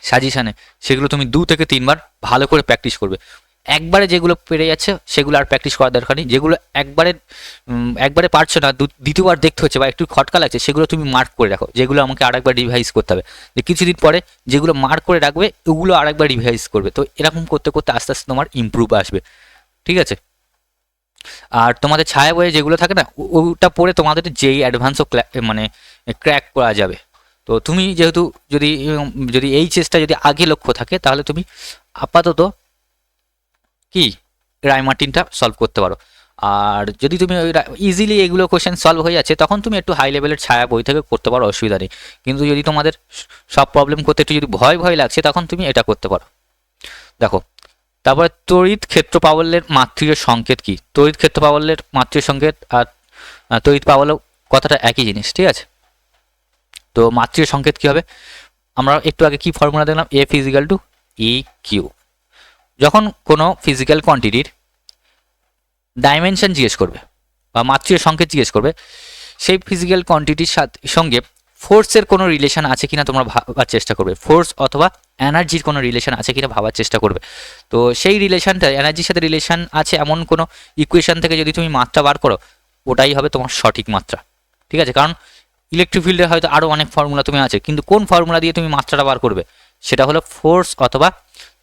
Speaker 1: সাজেশানে, সেগুলো তুমি 2 থেকে 3 বার ভালো করে প্র্যাকটিস করবে। একবারে যেগুলো পেরে যাচ্ছে সেগুলো আর প্র্যাকটিস করার দরকার নেই, যেগুলো একবারে পারছো না, দ্বিতীয়বার দেখতে হচ্ছে বা একটু খটকা লাগছে, সেগুলো তুমি মার্ক করে রাখো, যেগুলো আমাকে আরেকবার রিভাইজ করতে হবে, যে কিছুদিন পরে যেগুলো মার্ক করে রাখবে ওগুলো আরেকবার রিভাইজ করবে। তো এরকম করতে করতে আস্তে আস্তে তোমার ইমপ্রুভ আসবে, ঠিক আছে? আর তোমাদের ছায়া বইয়ে যেগুলো থাকে না, ওটা পড়ে তোমাদের যেই অ্যাডভান্সও মানে ক্র্যাক করা যাবে। তো তুমি যেহেতু যদি এই চেষ্টা যদি আগে লক্ষ্য থাকে, তাহলে তুমি আপাতত কি রাইমার্টিনটা সলভ করতে পারো। আর যদি তুমি ইজিলি এগুলো কোশ্চেন সলভ হয়ে যাচ্ছে, তখন তুমি একটু হাই লেভেলের ছায়া বই থেকে করতে পারো, অসুবিধা নেই। কিন্তু যদি তোমাদের সব প্রবলেম করতে একটু যদি ভয় লাগছে, তখন তুমি এটা করতে পারো। দেখো তারপরে তড়িৎ ক্ষেত্র প্রাবল্যের মাত্রিয় সংকেত কি, তড়িৎ ক্ষেত্র প্রাবল্যের মাত্রিয় সংকেত আর তড়িৎ প্রাবল্য কথাটা একই জিনিস, ঠিক আছে? তো মাত্রিয় সংকেত কি হবে, আমরা একটু আগে কি ফর্মুলা দেখলাম, F is equal to E Q. যখন কোনো ফিজিক্যাল কোয়ান্টিটির ডাইমেনশন জিজ্ঞেস করবে বা মাত্রিয় সংকেত জিজ্ঞেস করবে, সেই ফিজিক্যাল কোয়ান্টিটির সঙ্গে ফোর্সের কোনো রিলেশন আছে কিনা তোমরা ভাবার চেষ্টা করবে, ফোর্স অথবা এনার্জির কোনো রিলেশন আছে কিনা ভাবার চেষ্টা করবে। তো সেই রিলেশনটা এনার্জির সাথে রিলেশন আছে এমন কোনো ইকুয়েশন থেকে যদি তুমি মাত্রা বার করো, ওটাই হবে তোমার সঠিক মাত্রা, ঠিক আছে? কারণ ইলেকট্রিক ফিল্ডে হয়তো আরও অনেক ফর্মুলা তুমি আছে, কিন্তু কোন ফর্মুলা দিয়ে তুমি মাত্রাটা বার করবে, সেটা হলো ফোর্স অথবা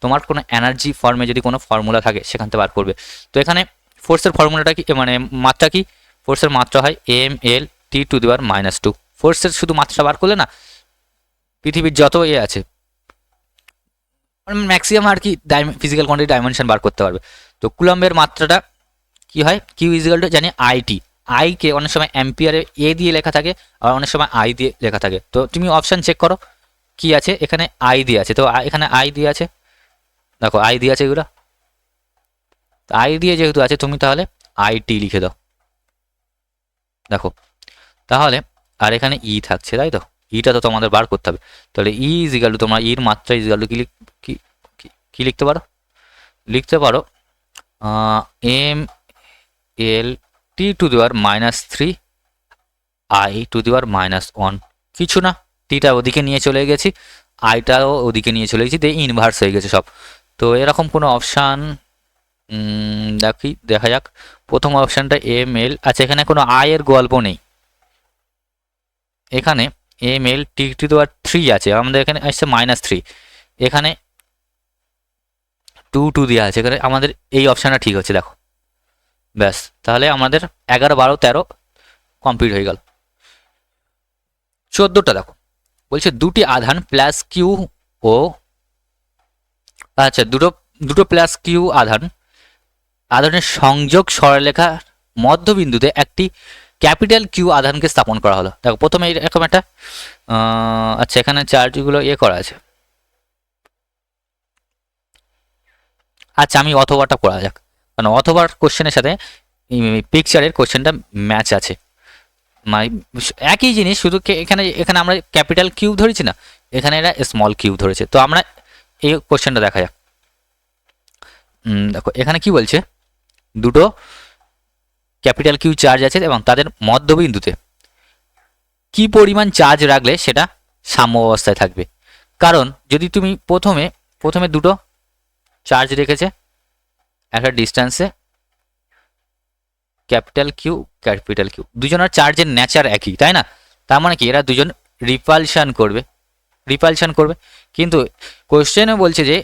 Speaker 1: তোমার কোনো এনার্জি ফর্মে যদি কোনো ফর্মুলা থাকে সেখান থেকে বার করবে। তো এখানে ফোর্সের ফর্মুলাটা কি, মানে মাত্রা কি, ফোর্সের মাত্রা হয় mL/T⁻²। ফোর্সের শুধু মাত্রা বার করলে না, পৃথিবীর যত আছে ম্যাক্সিমাম আর কি ফিজিক্যাল কোয়ান্টিটি ডাইমেনশন বার করতে পারবে। তো কুলম্বের মাত্রাটা কি হয়, কিউ ইজ ইকুয়াল টু জানি আইটি, আইকে অনেক সময় অ্যাম্পিয়ারে এ দিয়ে লেখা থাকে, আর অনেক সময় আই দিয়ে লেখা থাকে। তো তুমি অপশান চেক করো কি আছে, এখানে আই দিয়ে আছে, তো এখানে আই দিয়ে আছে, দেখো আই দিয়ে আছে এগুলো, আই দিয়ে যেহেতু আছে তুমি তাহলে আইটি লিখে দাও, দেখো তাহলে। আর এখানে ই থাকছে, তাই তো, ইটা তো তোমাদের বার করতে হবে। তাহলে ই ইজ ইকাল টু, তোমরা ইর মাত্রা ইজ ইকাল টু কি লিখতে পারো, লিখতে পারো M L T to the power -3 I to the power -1, কিছু না, টিটা ওদিকে নিয়ে চলে গেছি, আইটাও ওদিকে নিয়ে চলে গেছি, দিয়ে ইনভার্স হয়ে গেছে সব। তো এরকম কোনো অপশান দেখা যাক। প্রথম অপশানটা এম এল, আচ্ছা এখানে কোনো আয়ের গল্প নেই, এখানে M L T to the power 3 আছে, আমাদের এখানে আসছে -3, এখানে 2 দেওয়া আছে, এখানে আমাদের এই অপশানটা ঠিক হচ্ছে, দেখো ব্যাস, তাহলে আমাদের 11, 12, 13 কমপ্লিট হয়ে গেল। 14টা দেখো, বলছে দুটি আধান প্লাস কিউ ও, আচ্ছা দুটো প্লাস কিউ আধানের সংযোগ সরলরেখার মধ্যবিন্দুতে একটি ক্যাপিটাল কিউ আধানকে স্থাপন করা হলো। দেখো প্রথমে এরকম একটা আচ্ছা এখানে চার্জগুলো করা আছে, আচ্ছা আমি অথবাটা করা যাক, কারণ অথবার কোশ্চেনের সাথে পিকচারের কোশ্চেনটা ম্যাচ আছে, মানে একই জিনিস, শুধু এখানে এখানে আমরা ক্যাপিটাল কিউ ধরেছি না, এখানে এরা স্মল কিউ ধরেছে। তো আমরা এই কোশ্চেনটা দেখা যাক। দেখো এখানে কি বলছে, দুটো ক্যাপিটাল কিউ চার্জ আছে এবং তাদের মধ্যবিন্দুতে কি পরিমাণ চার্জ রাখলে সেটা সাম্য অবস্থায় থাকবে। কারণ যদি তুমি প্রথমে দুটো চার্জ রেখেছে একটা ডিস্টেন্সে, ক্যাপিটাল কিউ দুজনের চার্জের নেচার একই, তাই না? তার মানে কি এরা দুজন রিপালশন করবে, কিন্তু কোশ্চেনে বলছে যে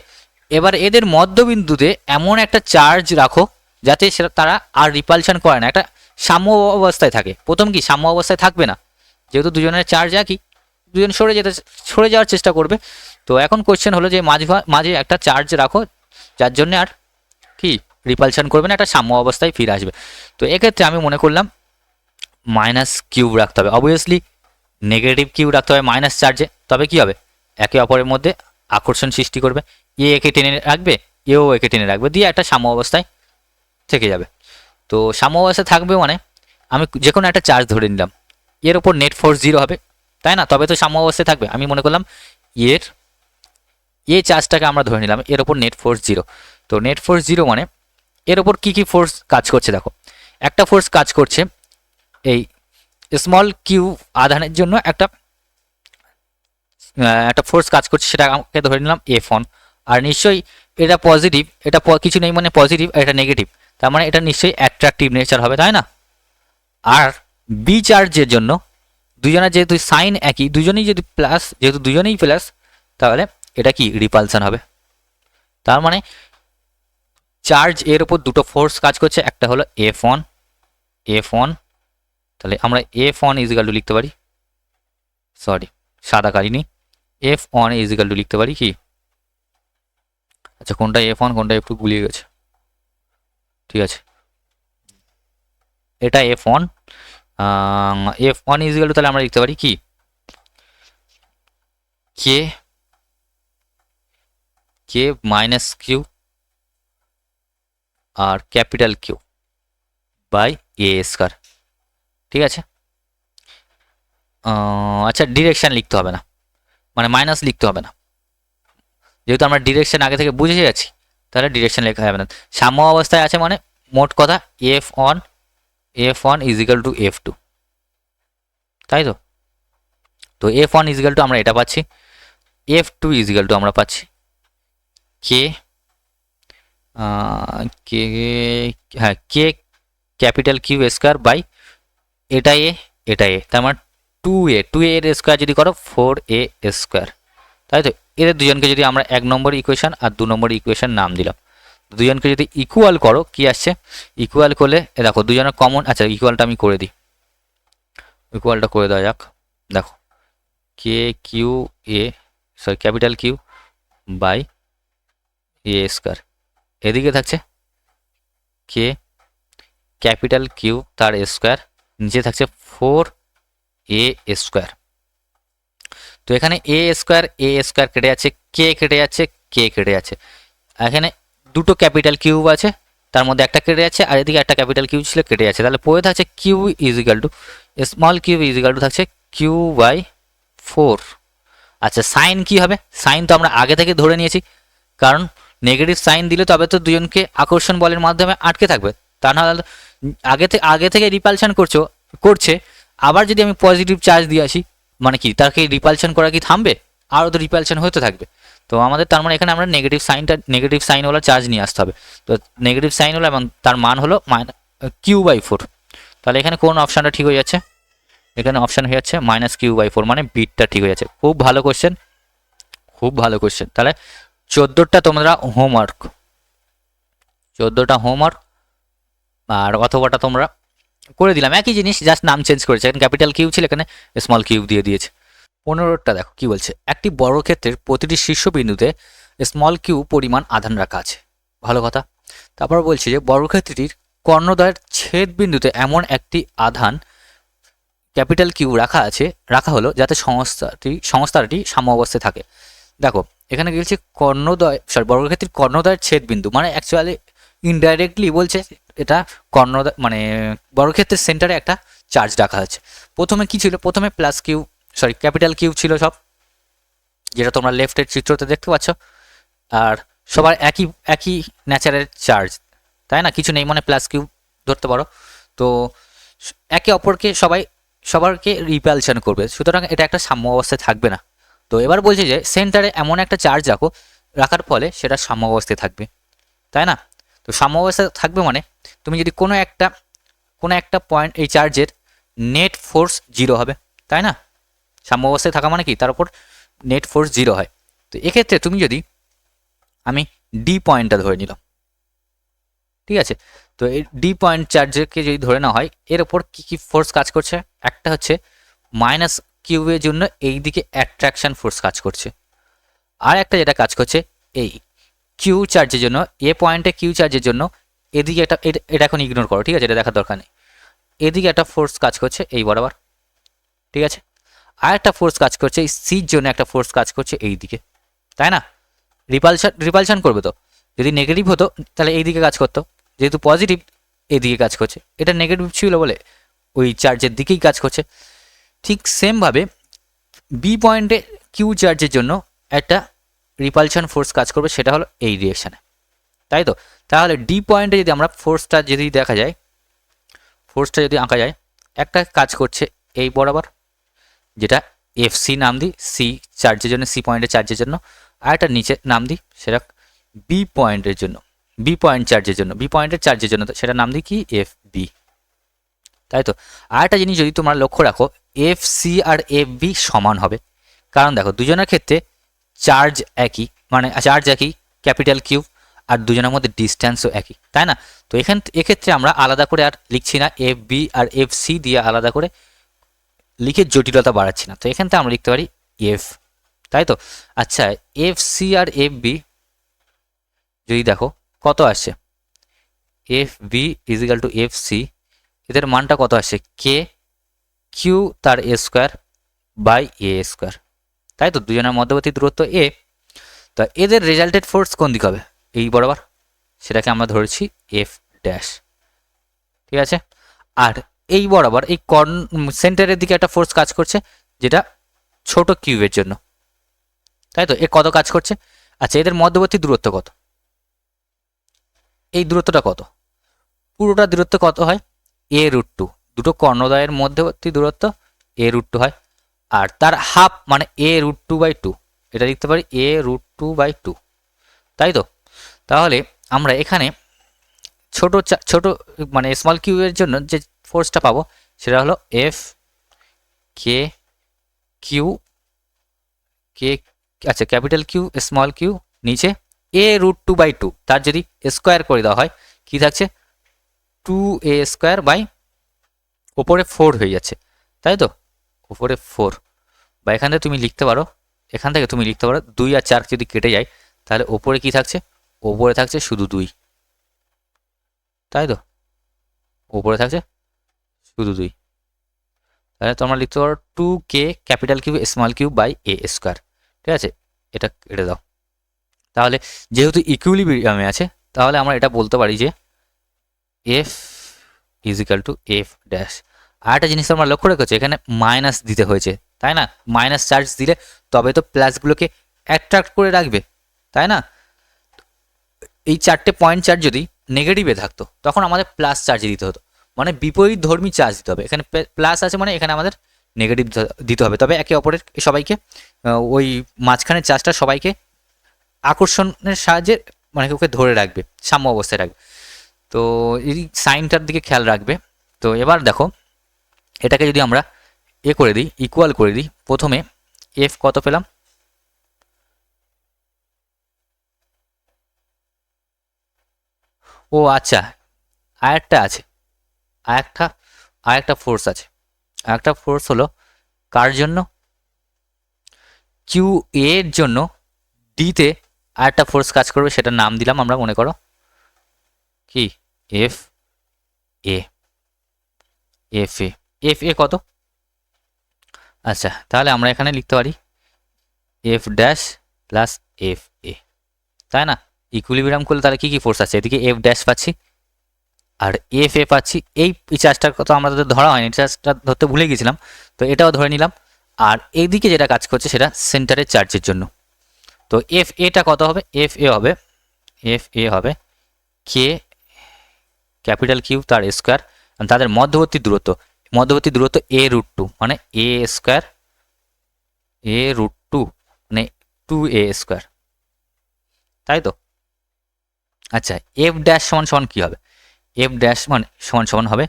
Speaker 1: এবার এদের মধ্যবিন্দুতে এমন একটা চার্জ রাখো যাতে সেটা তারা আর রিপালশন করে না, একটা সাম্য অবস্থায় থাকে। প্রথম কি সাম্য অবস্থায় থাকবে না, যেহেতু দুজনের চার্জ একই, দুজন সরে যাওয়ার চেষ্টা করবে। তো এখন কোশ্চেন হলো যে মাঝে একটা চার্জ রাখো যার জন্য আর কি রিপালশন করবে না, একটা সাম্য অবস্থায় ফিরে আসবে। তো এক্ষেত্রে আমি মনে করলাম মাইনাস কিউব রাখতে হবে, অবভিয়াসলি নেগেটিভ কিউব রাখতে হবে মাইনাস চার্জে, তবে কি হবে একে অপরের মধ্যে আকর্ষণ সৃষ্টি করবে, একে টেনে রাখবে, এও একে টেনে রাখবে, দিয়ে একটা সাম্য অবস্থায় থেকে যাবে। তো সাম্য অবস্থায় থাকবে মানে আমি যে কোনো একটা চার্জ ধরে নিলাম, এর ওপর নেট ফোর্স 0 হবে, তাই না? তবে তো সাম্য অবস্থায় থাকবে। আমি মনে করলাম এ চার্জটাকে আমরা ধরে নিলাম, এর ওপর নেট ফোর্স 0। তো নেট ফোর্স 0 মানে এর ওপর কি ফোর্স কাজ করছে, দেখো একটা ফোর্স কাজ করছে এই স্মল কিউ আধানের জন্য, একটা ফোর্স কাজ করছে, সেটা আমাকে ধরে নিলাম F1। আর নিশ্চয়ই এটা পজিটিভ, এটা কিছু নেই মানে পজিটিভ, আর এটা নেগেটিভ, তার মানে এটা নিশ্চয়ই অ্যাট্রাকটিভ নেচার হবে, তাই না? আর বি চার্জের জন্য দুজনের যেহেতু সাইন একই, যেহেতু দুজনেই প্লাস, তাহলে এটা কি রিপালশন হবে। তার মানে চার্জ এর উপর দুটো ফোর্স কাজ করছে, একটা হলো F1, তাহলে আমরা F1 ইজিক্যাল টু লিখতে পারি, সরি সাদা কালিনি, F1 ইজিক্যাল টু লিখতে পারি কি, আচ্ছা কোনটা F1 কোনটা F2 গুলিয়ে গেছে, ঠিক আছে এটা F1, F1 ইজিক্যাল টু তাহলে আমরা লিখতে পারি কি কে মাইনাস কিউ আর capital Q by A square, ঠিক আছে। আচ্ছা ডিরেকশন লিখতে হবে না, মানে মাইনাস লিখতে হবে না, যেহেতু আমরা ডিরেকশন আগে থেকে বুঝে যাচ্ছি, তাহলে ডিরেকশন লেখা যাবে না। সাম্য অবস্থায় আছে মানে মোট কথা F1 ইজিক্যাল টু F2, তাই তো। তো F1 ইজিক্যাল টু আমরা এটা পাচ্ছি, F2 ইজিক্যাল টু আমরা পাচ্ছি কে কে ক্যাপিটাল কিউ স্কয়ার বাই এটা এ, তার মানে 2a এর স্কয়ার যদি করো 4a স্কয়ার, তাই তো। এদের দুজনকে যদি আমরা 1 নম্বর ইকুয়েশন আর 2 নম্বর ইকুয়েশন নাম দিলাম, দুজনকে যদি ইকুয়াল করো কি আসছে, ইকুয়াল করলে দেখো দুজনের কমন, আচ্ছা ইকুয়ালটা আমি করে দিই, ইকুয়ালটা করে দেওয়া যাক। দেখো K Q A sorry capital Q by A square, এদিকে থাকছে কে ক্যাপিটাল কিউ তার স্কয়ার নিচে থাকছে 4a²। তো এখানে a² কেটে যাচ্ছে, কে কেটে যাচ্ছে, কে কেটে যাচ্ছে। এখানে দুটো ক্যাপিটাল কিউব আছে, তার মধ্যে একটা কেটে যাচ্ছে, আর এদিকে একটা ক্যাপিটাল কিউব ছিল কেটে যাচ্ছে। তাহলে পড়ে থাকছে Q is equal to small Q is equal to থাকছে q/4। আচ্ছা, সাইন কি হবে? সাইন তো আমরা আগে থেকে ধরে নিয়েছি, কারণ নেগেটিভ সাইন দিলে তবে তো দুজনকে আকর্ষণ বলের মাধ্যমে আটকে থাকবে, তা নাহলে আগে থেকে রিপালশন করছে। আবার যদি আমি পজিটিভ চার্জ দিয়ে আসি, মানে কি তাকে রিপালশন করা কি থামবে? আরও তো রিপালশন হতে থাকবে। তো আমাদের তার মানে এখানে আমরা নেগেটিভ সাইনওয়ালা চার্জ নিয়ে আসতে হবে। তো নেগেটিভ সাইন হলো এবং তার মান হলো q/4। তাহলে এখানে কোন অপশানটা ঠিক হয়ে যাচ্ছে? এখানে অপশান হয়ে যাচ্ছে -q/4, মানে বিটটা ঠিক হয়ে যাচ্ছে। খুব ভালো কোশ্চেন, খুব ভালো কোশ্চেন। তাহলে 14টা তোমরা হোমওয়ার্ক, 14টা হোমওয়ার্ক আর অথবাটা তোমরা করে দিলাম, একই জিনিস, জাস্ট নাম চেঞ্জ করেছে। এখানে ক্যাপিটাল কিউ ছিল, এখানে স্মল কিউ দিয়ে দিয়েছে। 15টা দেখো কি বলছে, একটি বর্গক্ষেত্রের প্রতিটি শীর্ষবিন্দুতে স্মল কিউ পরিমাণ আধান রাখা আছে। ভালো কথা। তারপর বলছে যে বর্গক্ষেত্রটির কর্ণদ্বয়ের ছেদ বিন্দুতে এমন একটি আধান ক্যাপিটাল কিউ রাখা হলো যাতে সংস্থাটি সাম্য অবস্থায় থাকে। দেখো এখানে কি বলছে, বর্গক্ষেত্রের কর্ণদ্বয়ের ছেদ বিন্দু, মানে অ্যাকচুয়ালি ইনডাইরেক্টলি বলছে এটা কর্ণদ্বয়, মানে বর্গক্ষেত্রের সেন্টারে একটা চার্জ রাখা আছে। প্রথমে কি ছিল? প্রথমে ক্যাপিটাল কিউ ছিল সব, যেটা তোমরা লেফটের চিত্রতে দেখতে পাচ্ছ। আর সবার একই ন্যাচারের চার্জ, তাই না? কিছু নেই, মানে প্লাস কিউ ধরতে পারো। তো একে অপরকে সবারকে রিপালশন করবে, সুতরাং এটা একটা সাম্য অবস্থায় থাকবে না। তো এবার বলছে যে সেন্টারে এমন একটা চার্জ রাখার ফলে সেটা সাম্য অবস্থায় থাকবে, তাই না? তো সাম্য অবস্থায় থাকবে মানে তুমি যদি কোনো একটা পয়েন্ট, এই চার্জের নেট ফোর্স 0 হবে, তাই না? সাম্য অবস্থায় থাকা মানে কি, তার উপর নেট ফোর্স 0 হয়। তো এক্ষেত্রে তুমি যদি, আমি ডি পয়েন্টটা ধরে নিলাম, ঠিক আছে? তো এই ডি পয়েন্ট চার্জকে যদি ধরে নেওয়া হয়, এর ওপর কী কী ফোর্স কাজ করছে? একটা হচ্ছে মাইনাস কিউবের জন্য এই দিকে অ্যাট্রাকশন ফোর্স কাজ করছে, আর একটা যেটা কাজ করছে এই কিউ চার্জের জন্য, এ পয়েন্টে কিউ চার্জের জন্য এদিকে এটা এখন ইগনোর করো, ঠিক আছে? এটা দেখার দরকার নেই। এদিকে একটা ফোর্স কাজ করছে এই বরাবর, ঠিক আছে? আর একটা ফোর্স কাজ করছে এই সির জন্য, একটা ফোর্স কাজ করছে এই দিকে, তাই না? রিপালশন করবে তো। যদি নেগেটিভ হতো তাহলে এই দিকে কাজ করতো, যেহেতু পজিটিভ এদিকে কাজ করছে, এটা নেগেটিভ ছিল বলে ওই চার্জের দিকেই কাজ করছে। ঠিক সেমভাবে বি পয়েন্টে কিউ চার্জের জন্য একটা রিপালশন ফোর্স কাজ করবে, সেটা হলো এই ডিরেকশানে, তাই তো? তাহলে ডি পয়েন্টে যদি আমরা ফোর্সটা যদি আঁকা যায়, একটা কাজ করছে এই বরাবর, যেটা এফসি নাম দিই, সি চার্জের জন্য, সি পয়েন্টের চার্জের জন্য। আর একটা নিচে নাম দিই, সেটা বি পয়েন্টের চার্জের জন্য, সেটা নাম দিই কি, এফ বি, তাই তো? আর একটা জিনিস যদি তোমরা লক্ষ্য রাখো, এফ সি আর এফ বি সমান হবে, কারণ দেখো দুজনের ক্ষেত্রে চার্জ একই, মানে চার্জ একই ক্যাপিটাল কিউ, আর দুজনের মধ্যে ডিস্ট্যান্সও একই, তাই না? তো এক্ষেত্রে আমরা আলাদা করে আর লিখছি না, এফ বি আর এফ সি দিয়ে আলাদা করে লিখে জটিলতা বাড়াচ্ছি না। তো এখান থেকে আমরা লিখতে পারি এফ, তাই তো? আচ্ছা, এফ সি আর এফ বি যদি দেখো কত আসছে, F B is equal to F C, এদের মানটা কত আসছে, কে কিউ তার a² তাই তো? দুজনের মধ্যবর্তী দূরত্ব এ। তো এদের রেজাল্টেড ফোর্স কোন দিক হবে? এই বরাবর, সেটাকে আমরা ধরেছি এফ ড্যাশ, ঠিক আছে? আর এই বরাবর এই সেন্টারের দিকে একটা ফোর্স কাজ করছে, যেটা ছোট কিউবের জন্য, তাই তো? এ কত কাজ করছে? আচ্ছা, এদের মধ্যবর্তী দূরত্ব কত? এই দূরত্বটা কত? পুরোটা দূরত্ব কত হয়? a√2। দুটো কর্ণদ্বয়ের মধ্যবর্তী দূরত্ব a√2 হয়, আর তার হাফ মানে a√2/2, এটা লিখতে পারি a√2/2, তাই তো? তাহলে আমরা এখানে ছোট মানে স্মল কিউবের জন্য যে ফোর্সটা পাবো, সেটা হলো এফ কে কিউ, আচ্ছা ক্যাপিটাল কিউ স্মল কিউ, নিচে a√2/2, তার যদি স্কোয়ার করে দেওয়া হয় কি থাকছে, 2a² ওপরে 4 হয়ে যাচ্ছে, তাই তো? ওপরে 4, বা এখান থেকে তুমি লিখতে পারো 2 আর 4 যদি কেটে যায়, তাহলে ওপরে কি থাকছে, ওপরে থাকছে শুধু 2, তাই তো? ওপরে থাকছে শুধু 2। তাহলে তোমরা লিখতে পারো 2k capital Q small Q by A square. ঠিক আছে, এটা কেটে দাও। তাহলে যেহেতু ইকুইলিব্রিয়ামে আছে, তাহলে আমরা এটা বলতে পারি যে F is equal to F dash. আর একটা জিনিস আমরা লক্ষ্য রেখেছি, এখানে মাইনাস দিতে হয়েছে, তাই না? মাইনাস চার্জ দিলে তবে তো প্লাসগুলোকে অ্যাট্রাক্ট করে রাখবে, তাই না? এই চারটে পয়েন্ট চার্জ যদি নেগেটিভে থাকতো তখন আমাদের প্লাস চার্জ দিতে হতো, মানে বিপরীত ধর্মী চার্জ দিতে হবে। এখানে প্লাস আছে মানে এখানে আমাদের নেগেটিভ দিতে হবে, তবে একে অপরের সবাইকে ওই মাঝখানের চার্জটা সবাইকে আকর্ষণের সাহায্যে মানে ওকে ধরে রাখবে, সাম্য অবস্থায় রাখবে। তো এই সাইনটার দিকে খেয়াল রাখবে। তো এবার দেখো, এটাকে যদি আমরা করে দিই, ইকুয়াল করে দিই, প্রথমে এফ কত পেলাম, ও আচ্ছা, আরেকটা আছে, আরেকটা ফোর্স আছে। আরেকটা ফোর্স হলো কার জন্য? কিউ এর জন্য ডিতে আরেকটা ফোর্স কাজ করবে, সেটার নাম দিলাম আমরা, মনে করো কি এফ এ। এফ এ কত? আচ্ছা, তাহলে আমরা এখানে লিখতে পারি এফ ড্যাশ প্লাস এফ এ, তাই না? ইকুইলিব্রিয়াম করলে তাহলে কি ফোর্স আছে? এদিকে এফ ড্যাশ পাচ্ছি আর এফ এ পাচ্ছি। এই চার্জটার কথা আমাদের ধরা হয়নি, চার্জটা ধরতে ভুলে গেছিলাম, তো এটাও ধরে নিলাম। আর এইদিকে যেটা কাজ করছে সেটা সেন্টারের চার্জের জন্য। তো এফ এটা কত হবে? এফ এ হবে কে ক্যাপিটাল কিউ তার স্কোয়ার, তাদের মধ্যবর্তী দূরত্ব এ রুট টু, মানে এ স্কোয়ার, এ রুট টু মানে 2a স্কোয়ার, তাই তো? আচ্ছা, এফ ড্যাশ সমান সমান কী হবে? এফ ড্যাশ মানে সমান সমান হবে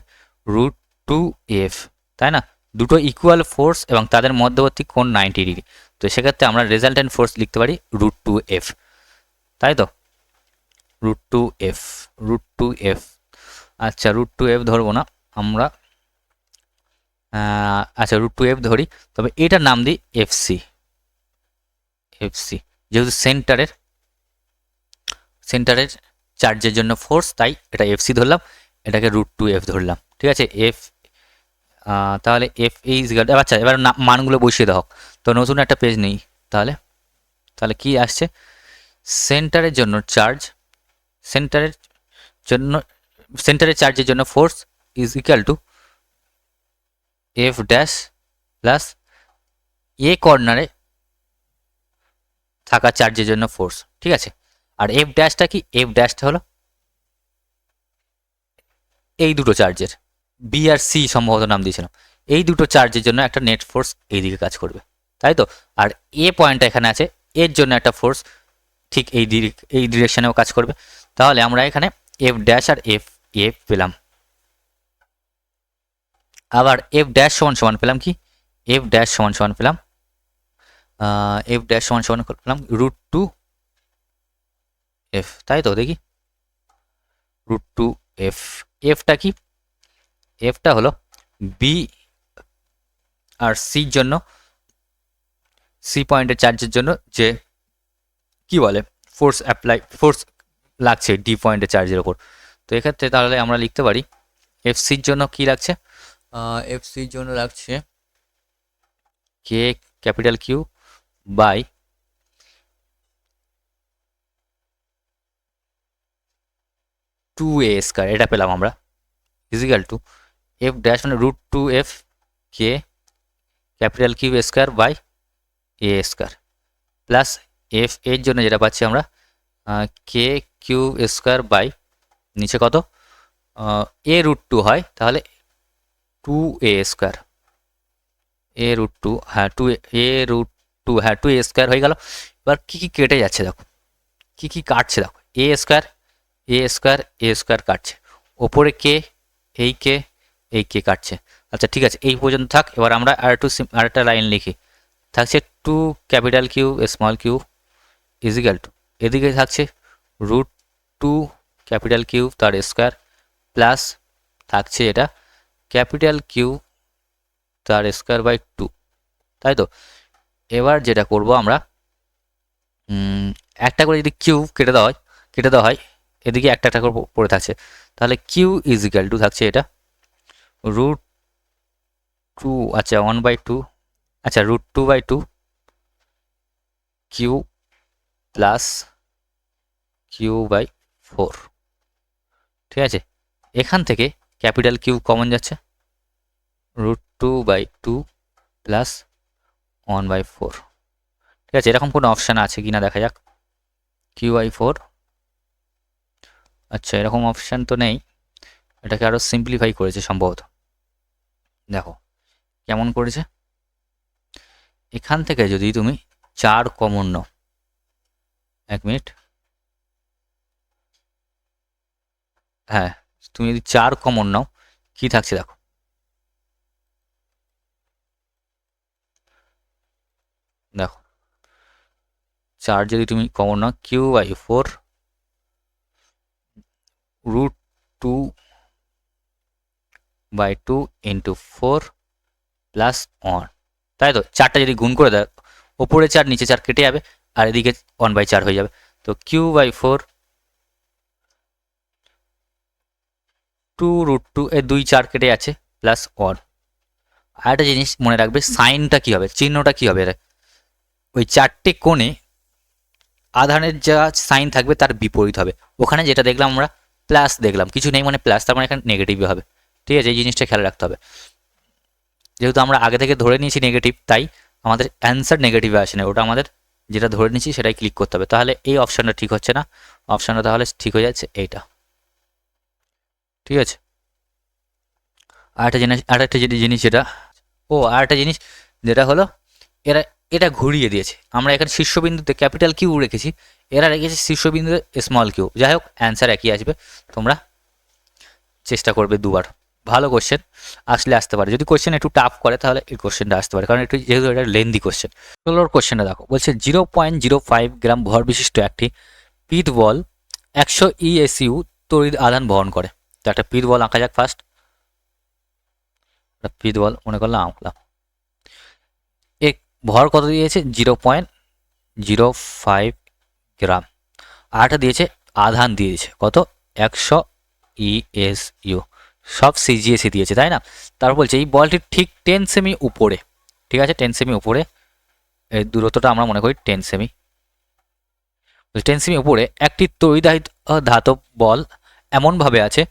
Speaker 1: রুট টু এফ, তাই না? দুটো ইকুয়াল ফোর্স এবং তাদের মধ্যবর্তী কোণ 90 ডিগ্রি। তো সেক্ষেত্রে আমরা রেজাল্টেন্ট ফোর্স লিখতে পারি রুট টু এফ, তাই তো? Root two F. আচ্ছা, রুট টু এফ ধরবো না আমরা, আচ্ছা রুট টু এফ ধরি, তবে এটার নাম দিই এফসি। যেহেতু সেন্টারের চার্জের জন্য ফোর্স, তাই এটা এফসি ধরলাম, এটাকে রুট টু এফ ধরলাম। ঠিক আছে, এফ তাহলে এফ ইজ ইকুয়াল, আচ্ছা এবার মানগুলো বসিয়ে দাও। তো নতুন একটা পেজ নেই, তাহলে কি আসছে? সেন্টারের জন্য চার্জ, সেন্টারের চার্জের জন্য force is equal to F dash plus এ কর্নারে থাকা চার্জের জন্য ফোর্স। ঠিক আছে, আর এফ ড্যাশটা কি? এফ ড্যাশটা হলো এই দুটো চার্জের, বি আর সি সম্ভবত নাম দিয়েছিলাম, এই দুটো চার্জের জন্য একটা নেট ফোর্স এইদিকে কাজ করবে, তাই তো? আর এ পয়েন্টটা এখানে আছে, এর জন্য একটা ফোর্স ঠিক এই ডিরেকশনেও কাজ করবে। তাহলে আমরা এখানে এফ ড্যাশ আর এফ এ পেলাম। আবার এফ ড্যাশ সমান সমান পেলাম কি? এফ ড্যাশ সমান সমান পেলাম রুট টু এফ, তাই তো? দেখি রুট টু এফ, এফটা কি? এফটা হলো বি আর সির জন্য, সি পয়েন্টের চার্জের জন্য যে কি বলে ফোর্স লাগছে ডি পয়েন্টের চার্জের ওপর। তো এক্ষেত্রে তাহলে আমরা লিখতে পারি এফ সির জন্য কি লাগছে? এফ সির জন্য লাগছে K capital Q by 2a square, এটা পেলাম আমরা, ইজিক্যাল টু এফ ড্যাশ মানে root two F K capital Q square by A square plus F এর জন্য যেটা পাচ্ছি আমরা কে কিউ স্কয়ার বাই নিচে কত এ রুট টু হয়, তাহলে 2a স্কয়ার, এ রুট টু, হ্যাঁ হ্যাঁ 2a স্কয়ার হয়ে গেল। এবার কী কেটে যাচ্ছে দেখো, কী কাটছে দেখো, এ স্কয়ার কাটছে, ওপরে কে, এই কে কাটছে। আচ্ছা ঠিক আছে, এই পর্যন্ত থাক। এবার আমরা আরেকটা লাইন লিখি, থাকছে 2 capital Q small Q is equal to, এদিকে থাকছে রুট টু ক্যাপিটাল কিউ তার স্কোয়ার প্লাস থাকছে এটা ক্যাপিটাল কিউ তার স্কোয়ার বাই 2, তাই তো? এবার যেটা করব আমরা, একটা করে যদি কিউ কেটে দেওয়া হয় এদিকে একটা করে পড়ে থাকছে, তাহলে কিউ ইজিক্যাল টু থাকছে এটা রুট টু, আচ্ছা 1/2, আচ্ছা √2/2 কিউ প্লাস Q/4। ঠিক আছে, এখান থেকে ক্যাপিটাল কিউ কমন যাচ্ছে, √2/2 প্লাস 1/4। ঠিক আছে, এরকম কোনো অপশান আছে কি না দেখা যাক। Q/4, আচ্ছা এরকম অপশান তো নেই, এটাকে আরও সিম্পলিফাই করেছে সম্ভবত। দেখো কেমন করেছে, এখান থেকে যদি তুমি 4 কমন নাও, 1 মিনিট, হ্যাঁ তুমি যদি 4 কমন নাও কি থাকছে দেখো, দেখো 4 যদি তুমি কমন নাও, Q/4 √2/2 ইন্টু 4 প্লাস 1, তাই তো 4টা যদি গুণ করে দেয়, ওপরে 4 নিচে 4 কেটে যাবে, আর এদিকে 1/4 হয়ে যাবে। তো Q/4 2√2 এ 2 4 কেটে যাচ্ছে প্লাস 1। আর একটা জিনিস মনে রাখবে, সাইনটা কি হবে, চিহ্নটা কি হবে, ওই 4টে কোণে আধানের যা সাইন থাকবে তার বিপরীত হবে। ওখানে যেটা দেখলাম আমরা প্লাস দেখলাম, কিছু নেই মানে প্লাস, তার মানে এখানে নেগেটিভ হবে। ঠিক আছে, এই জিনিসটা খেয়াল রাখতে হবে। যেহেতু আমরা আগে থেকে ধরে নিয়েছি নেগেটিভ, তাই আমাদের অ্যান্সার নেগেটিভে আসে না, ওটা আমাদের যেটা ধরে নিয়েছি সেটাই ক্লিক করতে হবে। তাহলে এই অপশানটা ঠিক হচ্ছে না, অপশানটা তাহলে ঠিক হয়ে যাচ্ছে এইটা। ঠিক আছে, আরেকটা জিনিস যেটা, আরেকটা জিনিস যেটা হলো, এরা এটা ঘুরিয়ে দিয়েছে। আমরা এখানে শীর্ষবিন্দুতে ক্যাপিটাল কিউ রেখেছি, এরা রেখেছে শীর্ষবিন্দুতে স্মল কিউ। যাই হোক, অ্যান্সার একই আসবে, তোমরা চেষ্টা করবে দুবার। ভালো কোশ্চেন, আসতে পারে। যদি কোশ্চেন একটু টাফ করে তাহলে এই কোশ্চেনটা আসতে পারে, কারণ একটু যেহেতু এটা লেন্দি কোশ্চেন। 16 কোশ্চেনটা দেখো, বলছে 0.05 গ্রাম ভর বিশিষ্ট একটি পিট বল 100 ESU তড়িৎ আধান বহন করে। তো একটা পিট বল আঁকা যাক ফার্স্ট। একটা পিট বল মনে করলাম আঁকলাম, এক ভর কত দিয়েছে 0.05 গ্রাম, আরটা দিয়েছে আধান দিয়েছে কত 100 ESU, সব সিজিএসি দিয়েছে তাই না। তারপর বলছে এই বলটি ঠিক 10 সেমি উপরে, ঠিক আছে 10 সেমি উপরে, এই দূরত্বটা আমরা মনে করি 10 সেমি, 10 সেমি উপরে একটি তড়িদাহিত ধাতব বল এমনভাবে আছে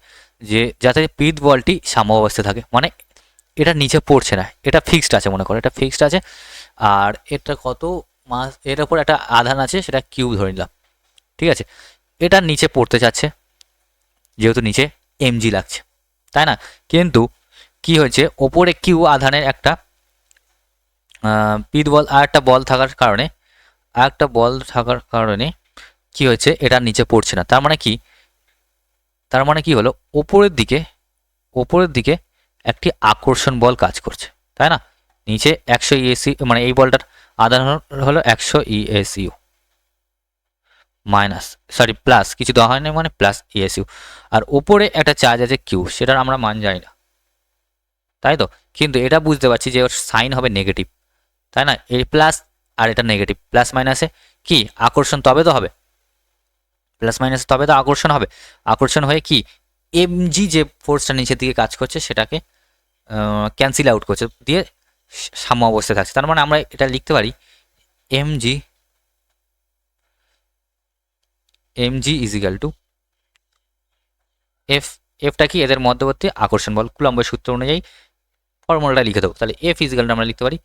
Speaker 1: যে যাতে পিট বলটি সাম্য অবস্থায় থাকে, মানে এটা নিচে পড়ছে না, এটা ফিক্সড আছে, মনে করো এটা ফিক্সড আছে। আর এটা কত মাস, এর ওপর একটা আধান আছে, সেটা কিউ ধরে নিলাম। ঠিক আছে, এটা নিচে পড়তে চাচ্ছে, যেহেতু নিচে এমজি লাগছে তাই না। কিন্তু কি হয়েছে, ওপরে কিউ আধানের একটা পিট বল আর একটা বল থাকার কারণে কি হয়েছে, এটা নিচে পড়ছে না। তার মানে কি হলো, ওপরের দিকে একটি আকর্ষণ বল কাজ করছে তাই না। নিচে 100 ESU, মানে এই বলটার আধান হলো 100 ESU মাইনাস, সরি প্লাস, কিছু দেওয়া হয় না মানে প্লাস ESU, আর ওপরে একটা চার্জ আছে কিউ, সেটার আমরা মান জানি না তাই তো। কিন্তু এটা বুঝতে পারছি যে ওর সাইন হবে নেগেটিভ তাই না, এই প্লাস আর এটা নেগেটিভ, প্লাস মাইনাসে কি আকর্ষণ, তবে তো হবে প্লাস মাইনাস, তবে তো আকর্ষণ হবে। আকর্ষণ হয়ে কি এমজি যে ফোর্সটা নিচের দিকে কাজ করছে সেটাকে ক্যান্সেল আউট করছে, দিয়ে সাম্য অবস্থায় থাকছে। তার মানে আমরা এটা লিখতে পারি এমজি ইজিক্যাল টু এফ, এফটা কি এদের মধ্যবর্তী আকর্ষণ বল, কুলম্বের সূত্র অনুযায়ী ফর্মুলাটা লিখে দেবো। তাহলে এফ ইজিক্যাল টু আমরা লিখতে পারি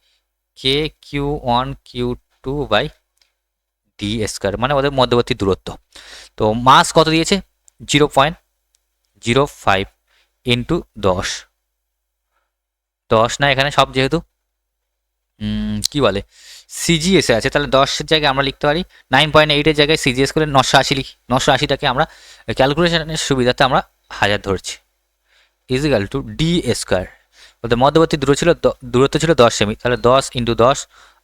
Speaker 1: KQ1Q2/D², মানে ওদের মধ্যবর্তী দূরত্ব। তো মাস কত দিয়েছে 0.05 ইন্টু 10 না, এখানে সব যেহেতু কি বলে সিজিএসে আছে, তাহলে 10-এর জায়গায় আমরা লিখতে পারি 9.8-এর জায়গায় সিজিএস করে 980 লিখি। 980টাকে আমরা ক্যালকুলেশনের সুবিধাতে আমরা 1000 ধরছি, ইজিক্যাল টু D²। ওদের মধ্যবর্তী দূরত্ব ছিল 10 সেমি, তাহলে 10 ইন্টু 10।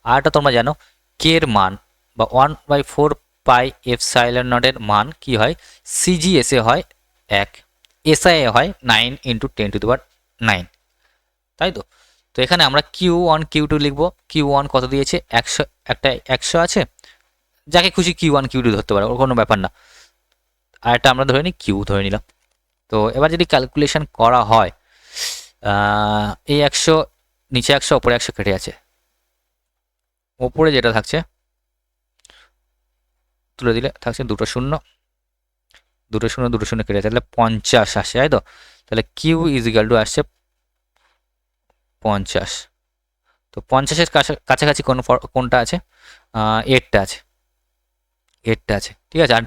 Speaker 1: আরটা তোমরা জানো কে এর মান বা 1/4 পাই এপসাইলন নটের মান কি হয়, সিজিএসে হয় 1, এসআইএ হয় 9 ইন্টু 10⁹, তাই তো। তো এখানে আমরা Q1 Q2 লিখবো। Q1 কত দিয়েছে 100, একটা 100 আছে, যাকে খুশি Q1 Q2 ধরতে পারো, ওর কোনো ব্যাপার না। আর একটা আমরা ধরে নিই কিউ ধরে নিলাম। তো এবার যদি ক্যালকুলেশন করা হয়, এই 100 নিচে 100 ওপরে 100 কেটে আছে, ওপরে যেটা থাকছে তুলে দিলে থাকছে দুটো শূন্য, দুটো শূন্য দুটো শূন্য কেটে আছে, তাহলে 50 আসে, তাই তো? তাহলে কিউ ইজিক্যাল টু আসছে 50। তো 50-এর কাছাকাছি কোনটা আছে? 8টা আছে, 8টা আছে, ঠিক আছে। আর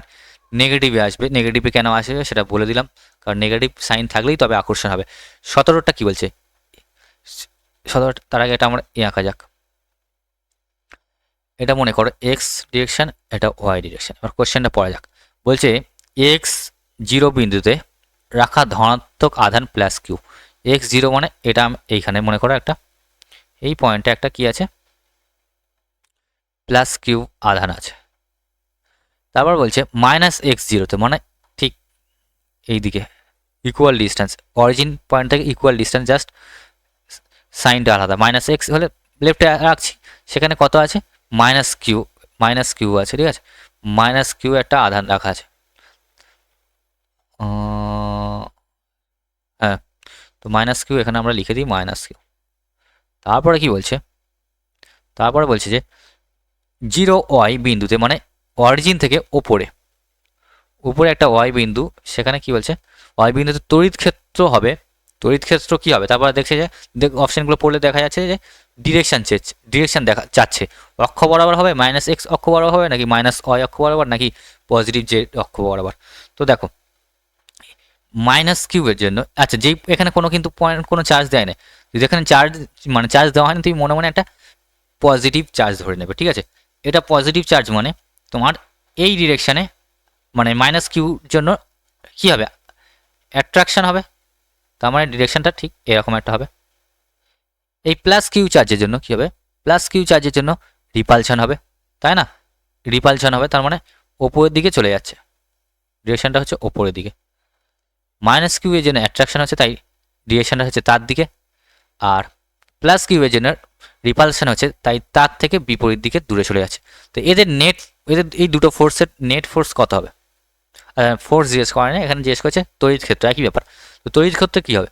Speaker 1: নেগেটিভে আসবে, নেগেটিভে কেন আসবে সেটা বলে দিলাম, কারণ নেগেটিভ সাইন থাকলেই তবে আকর্ষণ হবে। 17টা কি বলছে? 17, তার আগে এটা আমরা আঁকা যাক। এটা মনে করো এক্স ডিরেকশন, এটা ওয়াই ডিরেকশন। এবার কোশ্চেনটা পড়া যাক। বলছে এক্স 0 বিন্দুতে রাখা ধনাত্মক আধান প্লাস কিউ। এক্স 0 মানে এটা এইখানে মনে করো একটা, এই পয়েন্টে একটা কি আছে? প্লাস কিউ আধান আছে। তারপর বলছে -x0তে, মানে ঠিক এই দিকে ইকুয়াল ডিস্টেন্স, অরিজিন পয়েন্ট থেকে ইকুয়াল ডিস্টেন্স, জাস্ট সাইনটা আলাদা। -x হলে লেফটে রাখছি, সেখানে কত আছে? -q আছে, ঠিক আছে। -q একটা আধান রাখা আছে, হ্যাঁ। তো -q এখানে আমরা লিখে দিই -q। তারপরে কি বলছে? তারপরে বলছে যে 0y বিন্দুতে, মানে অরিজিন থেকে উপরে একটা ওয়াই বিন্দু, সেখানে কি বলছে? ওয়াই বিন্দুতে তড়িৎ ক্ষেত্র হবে। তড়িৎ ক্ষেত্র কি হবে? তারপরে দেখছে যে অপশনগুলো পড়লে দেখা যাচ্ছে যে ডিরেকশন যাচ্ছে অক্ষ বরাবর হবে, -x অক্ষ বরাবর হবে, নাকি -y অক্ষ বরাবর, নাকি পজিটিভ জেড অক্ষ বরাবর। তো দেখো -q এর জন্য, আচ্ছা, যেই এখানে কিন্তু পয়েন্ট কোনো চার্জ দেয় না, যদি এখানে চার্জ দেওয়া হয় না, তুমি মনে মনে একটা পজিটিভ চার্জ ধরে নেবে, ঠিক আছে। এটা পজিটিভ চার্জ মানে তোমার এই ডিরেকশানে, মানে -qর জন্য কি হবে? অ্যাট্রাকশন হবে, তার মানে ডিরেকশনটা ঠিক এরকম একটা হবে। এই +q চার্জের জন্য কি হবে? +q চার্জের জন্য রিপালশন হবে, তাই না? রিপালশন হবে, তার মানে ওপরের দিকে চলে যাচ্ছে, ডিরেকশনটা হচ্ছে ওপরের দিকে। -q এর জন্য অ্যাট্রাকশন হচ্ছে, তাই ডিরেকশনটা হচ্ছে তার দিকে। আর +q এর জন্য রিপালশন হচ্ছে, তাই তার থেকে বিপরীত দিকে দূরে চলে যাচ্ছে। তো এদের এই দুটো ফোর্সের নেট ফোর্স কত হবে? ফোর্স জিজ্ঞেস করে না, এখানে জিজ্ঞেস করছে তড়িৎ ক্ষেত্র, একই ব্যাপার। তো তড়িৎ ক্ষেত্র কী হবে?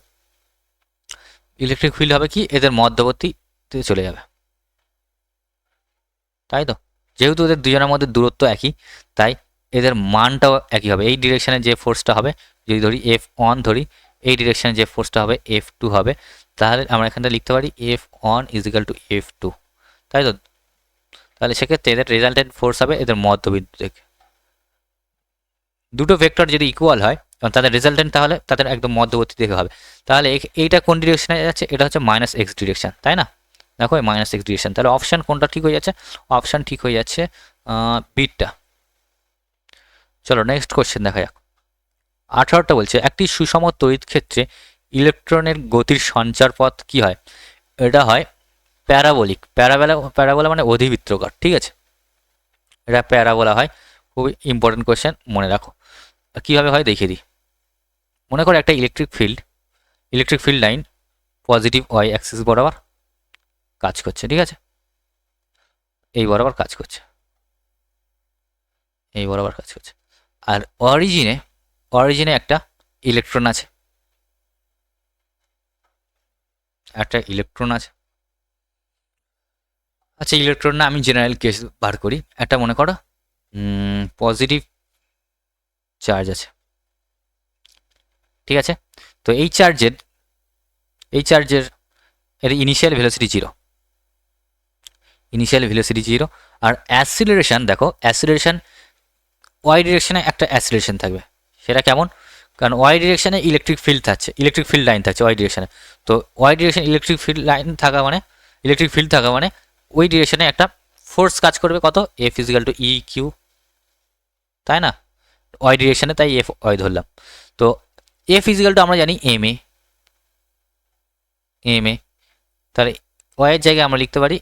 Speaker 1: ইলেকট্রিক ফিল্ড হবে কি এদের মধ্যবর্তীতে চলে যাবে, তাই তো? যেহেতু এদের দুজনের মধ্যে দূরত্ব একই, তাই এদের মানটাও একই হবে। এই ডিরেকশানে যে ফোর্সটা হবে, যদি ধরি F1 ধরি, এই ডিরেকশানে যে ফোর্সটা হবে F2 হবে, তাহলে আমরা এখানটা লিখতে পারি F1 = F2, তাই তো? তাহলে সেক্ষেত্রে এদের রেজাল্টেন্ট ফোর্স হবে এদের মধ্যবিন্দু থেকে। দুটো ভেক্টর যদি ইকুয়াল হয় তাদের রেজাল্টেন্ট, তাহলে তাদের একদম মধ্যবর্তী দিকে হবে। তাহলে এইটা কোন ডিরেকশনে যাচ্ছে? এটা হচ্ছে -x ডিরেকশন, তাই না? দেখো -x ডিরেকশন, তাহলে অপশান কোনটা ঠিক হয়ে যাচ্ছে? অপশান ঠিক হয়ে যাচ্ছে বিটটা। চলো নেক্সট কোশ্চেন দেখা যাক। 18টা বলছে একটি সুষম তড়িৎ ক্ষেত্রে ইলেকট্রনের গতির সঞ্চার পথ কি হয়? এটা হয় প্যারাবোলিক। প্যারাবোলা মানে অধিবৃত্তকার, ঠিক আছে। এটা প্যারাবোলা হয়, খুবই ইম্পর্টেন্ট কোশ্চেন, মনে রাখো। কীভাবে হয় দেখিয়ে দিই। মনে করো একটা electric field line positive Y axis বরাবর কাজ করছে, ঠিক আছে। এই বরাবর কাজ করছে, এই বরাবর কাজ করছে। আর অরিজিনে একটা ইলেকট্রন আছে, আচ্ছা, ইলেকট্রন না, আমি জেনারেল কেস বার করি। একটা মনে করো পজিটিভ চার্জ আছে, ঠিক আছে। তো এই চার্জের এর ইনিশিয়াল ভেলোসিটি 0, আর অ্যাসিলারেশন, দেখো অ্যাসিলারেশন ওয়াই ডিরেকশনে একটা অ্যাসিলারেশন থাকবে। সেটা কেমন? কারণ ওয়াই ডিরেকশনে ইলেকট্রিক ফিল্ড লাইন থাকছে ওয়াই ডিরেকশনে। তো ওয়াই ডিরেকশন ইলেকট্রিক ফিল্ড থাকা মানে ওই ডিরেকশনে একটা ফোর্স কাজ করবে, কত? F = EQ, তাই না? ওয়াই ডিরেকশনে, তাই F ওয়াই ধরলাম। তো F = আমরা জানি MA, তাহলে ওয়াইয়ের জায়গায় আমরা লিখতে পারি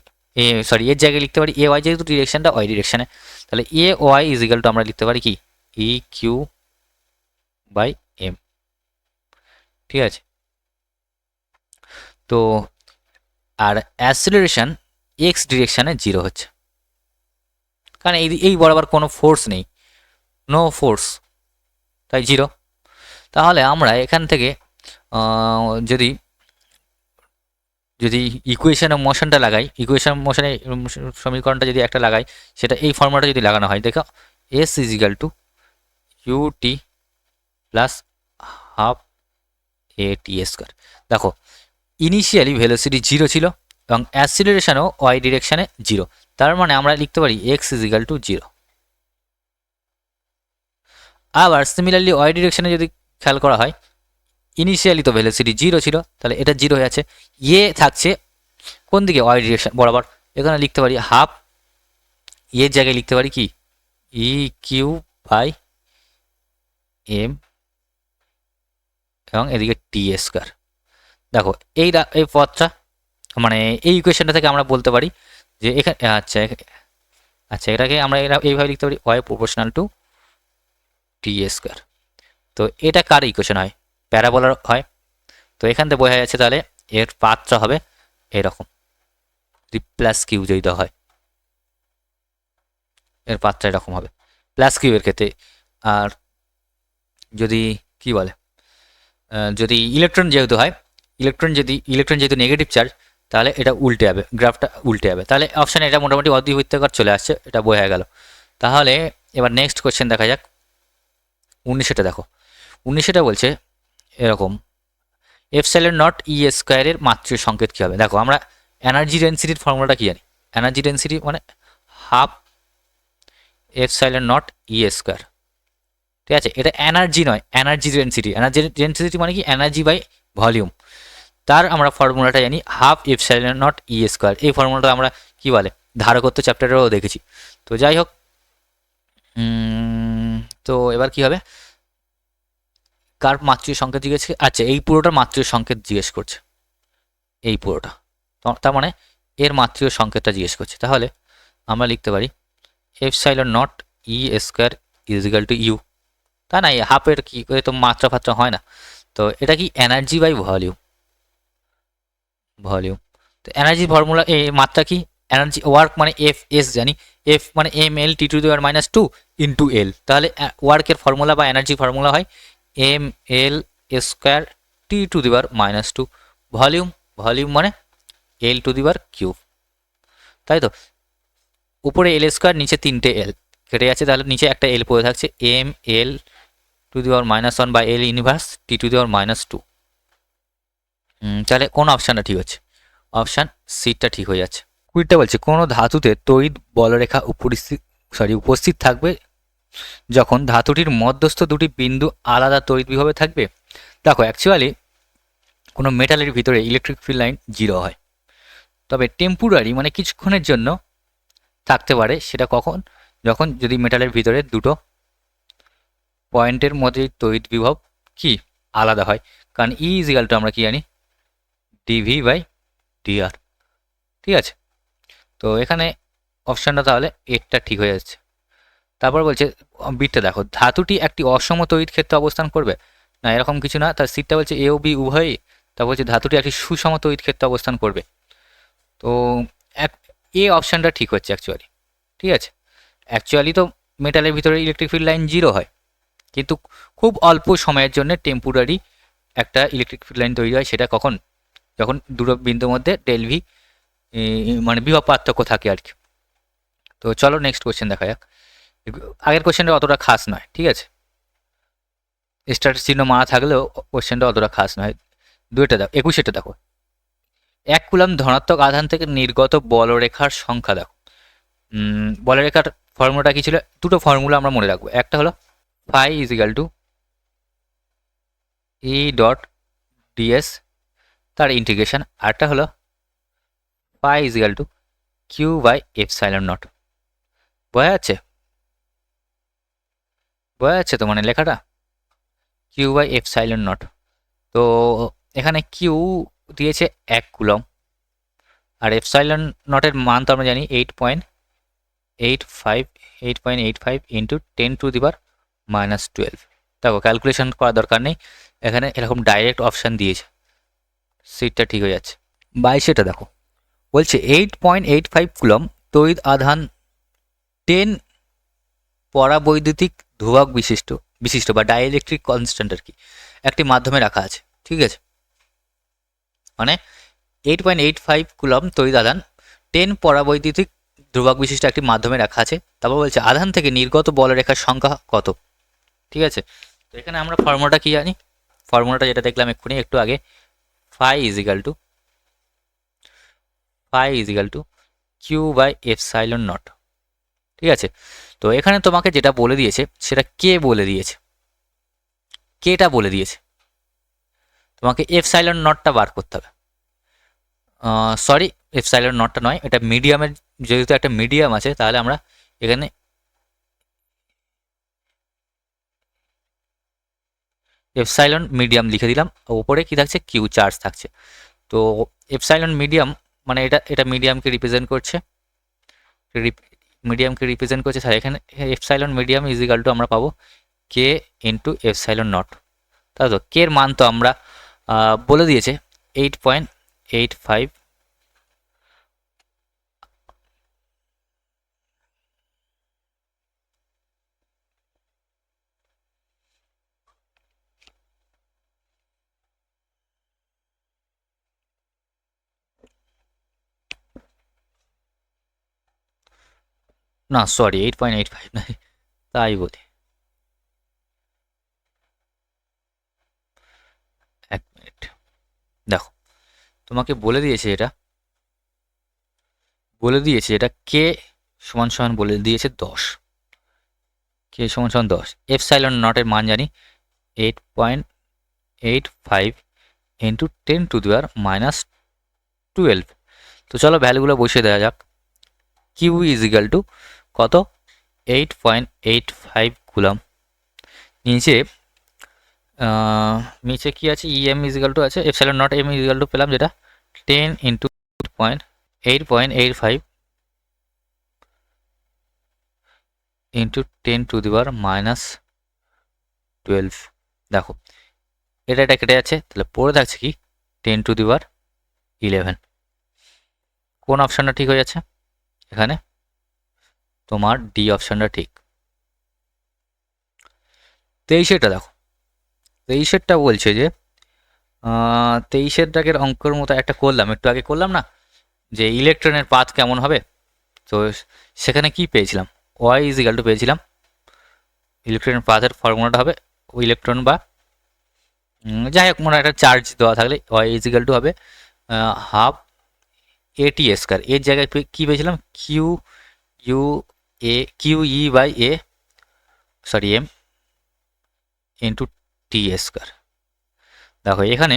Speaker 1: এর জায়গায় লিখতে পারি AY, যেহেতু ডিরেকশনটা ওয়াই ডিরেকশনে। তাহলে AY = আমরা লিখতে পারি কি EQ/M, ঠিক আছে। তো আর অ্যাসিলারেশন X ডিরেকশনে 0 হচ্ছে, কারণ এই বরাবর কোনো ফোর্স নেই, নো ফোর্স, তাই 0। তাহলে আমরা এখান থেকে যদি যদি ইকুয়েশন অফ মোশনটা লাগাই, ইকুয়েশন অফ মোশনের সমীকরণটা যদি একটা লাগাই, সেটা এই ফর্মুলাটা যদি লাগানো হয়, দেখো S is equal to UT plus half A T square. দেখো ইনিশিয়ালি ভেলোসিটি 0 ছিল এবং অ্যাসিলারেশনও ওয়াই ডিরেকশানে 0, তার মানে আমরা লিখতে পারি এক্স ইজ ইকাল টু 0। আবার সিমিলারলি ওয়াই ডিরেকশানে যদি খেয়াল করা হয়, ইনিশিয়ালি তো ভেলোসিটি 0 ছিল, তাহলে এটা 0 হয়ে আছে। ইয়ে থাকছে কোন দিকে, ওয়াই ডিরেকশন বরাবর, এখানে লিখতে পারি হাফ এর জায়গায় লিখতে পারি কি ই কিউ বাই এম এবং এদিকে টি স্কোয়ার। দেখো এই পথটা মানে এই ইকুয়েশনটা থেকে আমরা বলতে পারি যে এখানে আচ্ছা এটাকে আমরা এইভাবে লিখতে পারি Y proportional to T square. তো এটা কার ইকুয়েশন হয়, প্যারাবোলার হয়। তো এখান থেকে বোঝা যাচ্ছে তাহলে এর পাথটা হবে এরকম, প্লাস কিউ যদি দেওয়া হয়, এর পাথটা এরকম হবে প্লাস কিউ এর ক্ষেত্রে। আর যদি কি বলে যদি ইলেকট্রন যেহেতু হয়, ইলেকট্রন যেহেতু নেগেটিভ চার্জ, তাহলে এটা উল্টে যাবে, গ্রাফটা উল্টে যাবে। তাহলে অপশানে এটা মোটামুটি অদ্বিবৃত্তাকার চলে আসছে, এটা বোঝা গেল। তাহলে এবার নেক্সট কোয়েশ্চেন দেখা যাক। 19টা দেখো, 19টা বলছে এরকম এপসাইলন নট ই স্কোয়ারের মাত্রিক সংকেত কী হবে। দেখো আমরা এনার্জি ডেন্সিটির ফর্মুলাটা কী জানি, এনার্জি ডেন্সিটি মানে half epsilon naught E square, ঠিক আছে। এটা এনার্জি নয়, এনার্জি ডেন্সিটি। এনার্জি ডেন্সিটি মানে কি, এনার্জি বাই ভলিউম। তার আমরা ফর্মুলাটা জানি half epsilon naught E square. এই ফর্মুলাটা আমরা কি বলে ধারকত্ব চ্যাপ্টারেও দেখেছি। তো যাই হোক, তো এবার কি হবে, কার মাত্রিক সংকেত জিজ্ঞেস, আচ্ছা এই পুরোটার মাত্রিক সংকেত জিজ্ঞেস করছে, এই পুরোটা, তার মানে এর মাত্রিক সংকেতটা জিজ্ঞেস করছে। তাহলে আমরা লিখতে পারি epsilon naught E square is equal to U, তা না হাফের কি তো মাত্রা ফাত্রা হয় না, তো এটা কি এনার্জি বাই ভলিউম, ভলিউম। তো এনার্জি ফর্মুলা এ মাত্রা কি, এনার্জি ওয়ার্ক মানে এফ এস জানি, এফ মানে M L T to the power -2 into L. তাহলে ওয়ার্কের ফর্মুলা বা এনার্জি ফর্মুলা হয় M L square T to the power -2। Volume, volume মানে L to the power cube, তাই তো। উপরে এল স্কোয়ার, নিচে 3টে এল কেটে যাচ্ছে, তাহলে নিচে একটা এল পড়ে থাকছে, M L to the power -1 by L universe T to the power -2। তাহলে কোন অপশানটা ঠিক হচ্ছে, অপশান সিটা ঠিক হয়ে যাচ্ছে। কুড়িটা বলছে কোনো ধাতুতে তড়িৎ বলরেখা উপস্থিত থাকবে যখন ধাতুটির মধ্যস্থ দুটি বিন্দু আলাদা তড়িৎ বিভবে থাকবে। দেখো অ্যাকচুয়ালি কোনো মেটালের ভিতরে ইলেকট্রিক ফিল্ড লাইন 0 হয়, তবে টেম্পোরারি মানে কিছুক্ষণের জন্য থাকতে পারে। সেটা কখন, যখন যদি মেটালের ভিতরে দুটো পয়েন্টের মধ্যে তড়িৎ বিভব কি আলাদা হয়। কারণ ই ইজ ইকাল টু আমরা কি জানি ডিভি বাই ডিআর, ঠিক আছে। তো এখানে অপশানটা তাহলে এরটা ঠিক হয়ে যাচ্ছে। তারপর বলছে বিটটা দেখো, ধাতুটি একটি অসম তড়িৎ ক্ষেত্রে অবস্থান করবে না, এরকম কিছু না। তার সিটটা বলছে এ ও বি উভয়ই, তারপর বলছে ধাতুটি একটি সুষম তড়িৎ ক্ষেত্রে অবস্থান করবে। তো এ অপশানটা ঠিক হচ্ছে অ্যাকচুয়ালি, ঠিক আছে। অ্যাকচুয়ালি তো মেটালের ভিতরে ইলেকট্রিক ফিল্ড লাইন 0 হয়, কিন্তু খুব অল্প সময়ের জন্য টেম্পোরারি একটা ইলেকট্রিক ফিল্ড লাইন তৈরি হয়। সেটা কখন, যখন দুটো বিন্দুর মধ্যে ডেলভি মানে বিভব পার্থক্য থাকে আর কি। তো চলো নেক্সট কোয়েশ্চেন দেখা যাক। আগের কোয়েশ্চেনটা অতটা খাস নয়, ঠিক আছে, স্টার চিহ্ন মারা থাকলেও কোয়েশ্চেনটা অতটা খাস নয়। দুইটা দেখো, 21টা দেখো, 1 কুলাম ধনাত্মক আধান থেকে নির্গত বলরেখার সংখ্যা দেখো। বলরেখার ফর্মুলাটা কি ছিল, দুটো ফর্মুলা আমরা মনে রাখবো। একটা হলো phi is equal to E dot DS তার ইন্টিগ্রেশন, আরটা হলো phi is equal to Q by epsilon naught. বোঝা যাচ্ছে, বোঝা যাচ্ছে তো মানে লেখাটা কিউ বাই এপসাইলন নট। তো এখানে কিউ দিয়েছে 1 কুলম, আর এপসাইলন নটের মান তো আমরা জানি 8.85 ইন্টু 10 টু দি পাওয়ার -12। দেখো ক্যালকুলেশন করার দরকার নেই, এখানে এরকম ডাইরেক্ট অপশান দিয়েছে, সিটটা ঠিক হয়ে যাচ্ছে। 22টা দেখো, বলছে 8.85 কুলম তড়িৎ আধান 10 পরাবৈদ্যুতিক ধ্রুবক বিশিষ্ট বা ডাইইলেকট্রিক কনস্ট্যান্ট আর কি একটি মাধ্যমে রাখা আছে, ঠিক আছে। মানে 8.85 কুলম তড়িৎ আধান 10 পরাবৈদ্যুতিক ধ্রুবক বিশিষ্ট একটি মাধ্যমে রাখা আছে। তারপর বলছে আধান থেকে নির্গত বলরেখার সংখ্যা কত। ঠিক আছে, তো এখানে আমরা ফর্মুলাটা কি জানি, ফর্মুলাটা যেটা দেখলাম এক্ষুনি একটু আগে, phi is equal to Q by epsilon naught. ঠিক আছে, তো এখানে তোমাকে যেটা বলে দিয়েছে সেটা কে বলে দিয়েছে, কেটা বলে দিয়েছে, তোমাকে এপসাইলন নটটা বার করতে হবে। সরি, এপসাইলন নটটা নয়, এটা মিডিয়ামের, যেহেতু একটা মিডিয়াম আছে তাহলে আমরা এখানে এপসাইলন মিডিয়াম লিখে দিলাম, ওপরে কি থাকছে, কিউ চার্জ থাকছে। তো এপসাইলন মিডিয়াম মানে এটা মিডিয়ামকে রিপ্রেজেন্ট করছে, তাহলে এখানে এপসাইলন মিডিয়াম ইজিক্যাল টু আমরা পাবো কে ইন্টু এপসাইলন নট। তাই তো কে এর মান তো আমরা বলে দিয়েছে 8.85। না সরি, 8.85 না, তাই বলি, এক মিনিট। দেখো তোমাকে বলে দিয়েছে এটা কে সমান সমান বলে দিয়েছে 10, কে সমান সমান 10। এপসাইলন নটের মান জানি 8.85 ইন্টু 10⁻⁻12। তো চলো ভ্যালুগুলো বসিয়ে দেওয়া যাক। কিউ ইজিক্যাল টু কত, 8.85 কুলম। নিচে নিচে কি আছে, ইএম ইজিক্যাল টু আছে, epsilon naught M is equal to পেলাম যেটা 10 ইন্টু 8.85 ইন্টু 10⁻⁻12। দেখো এটা কেটে যাচ্ছে, তাহলে পড়ে থাকছে কি 10⁻11। কোন অপশানটা ঠিক হয়ে যাচ্ছে এখানে, তোমার ডি অপশানটা ঠিক। 23-এরটা দেখো, 23-এরটা বলছে যে 23-এর দাগের অঙ্কের মতো একটা করলাম, একটু আগে করলাম না, যে ইলেকট্রনের পাথ কেমন হবে। তো সেখানে কি পেয়েছিলাম, ওয়াই ইজিক্যাল টু পেয়েছিলাম, ইলেকট্রনের পাথের ফর্মুলাটা হবে ইলেকট্রন বা যাই হোক মনে একটা চার্জ দেওয়া থাকলে ওয়াই ইজিক্যাল টু হবে হাফ এটি স্কয়ার। এর জায়গায় কি পেয়েছিলাম, Q E by A sorry M into T square. দেখো এখানে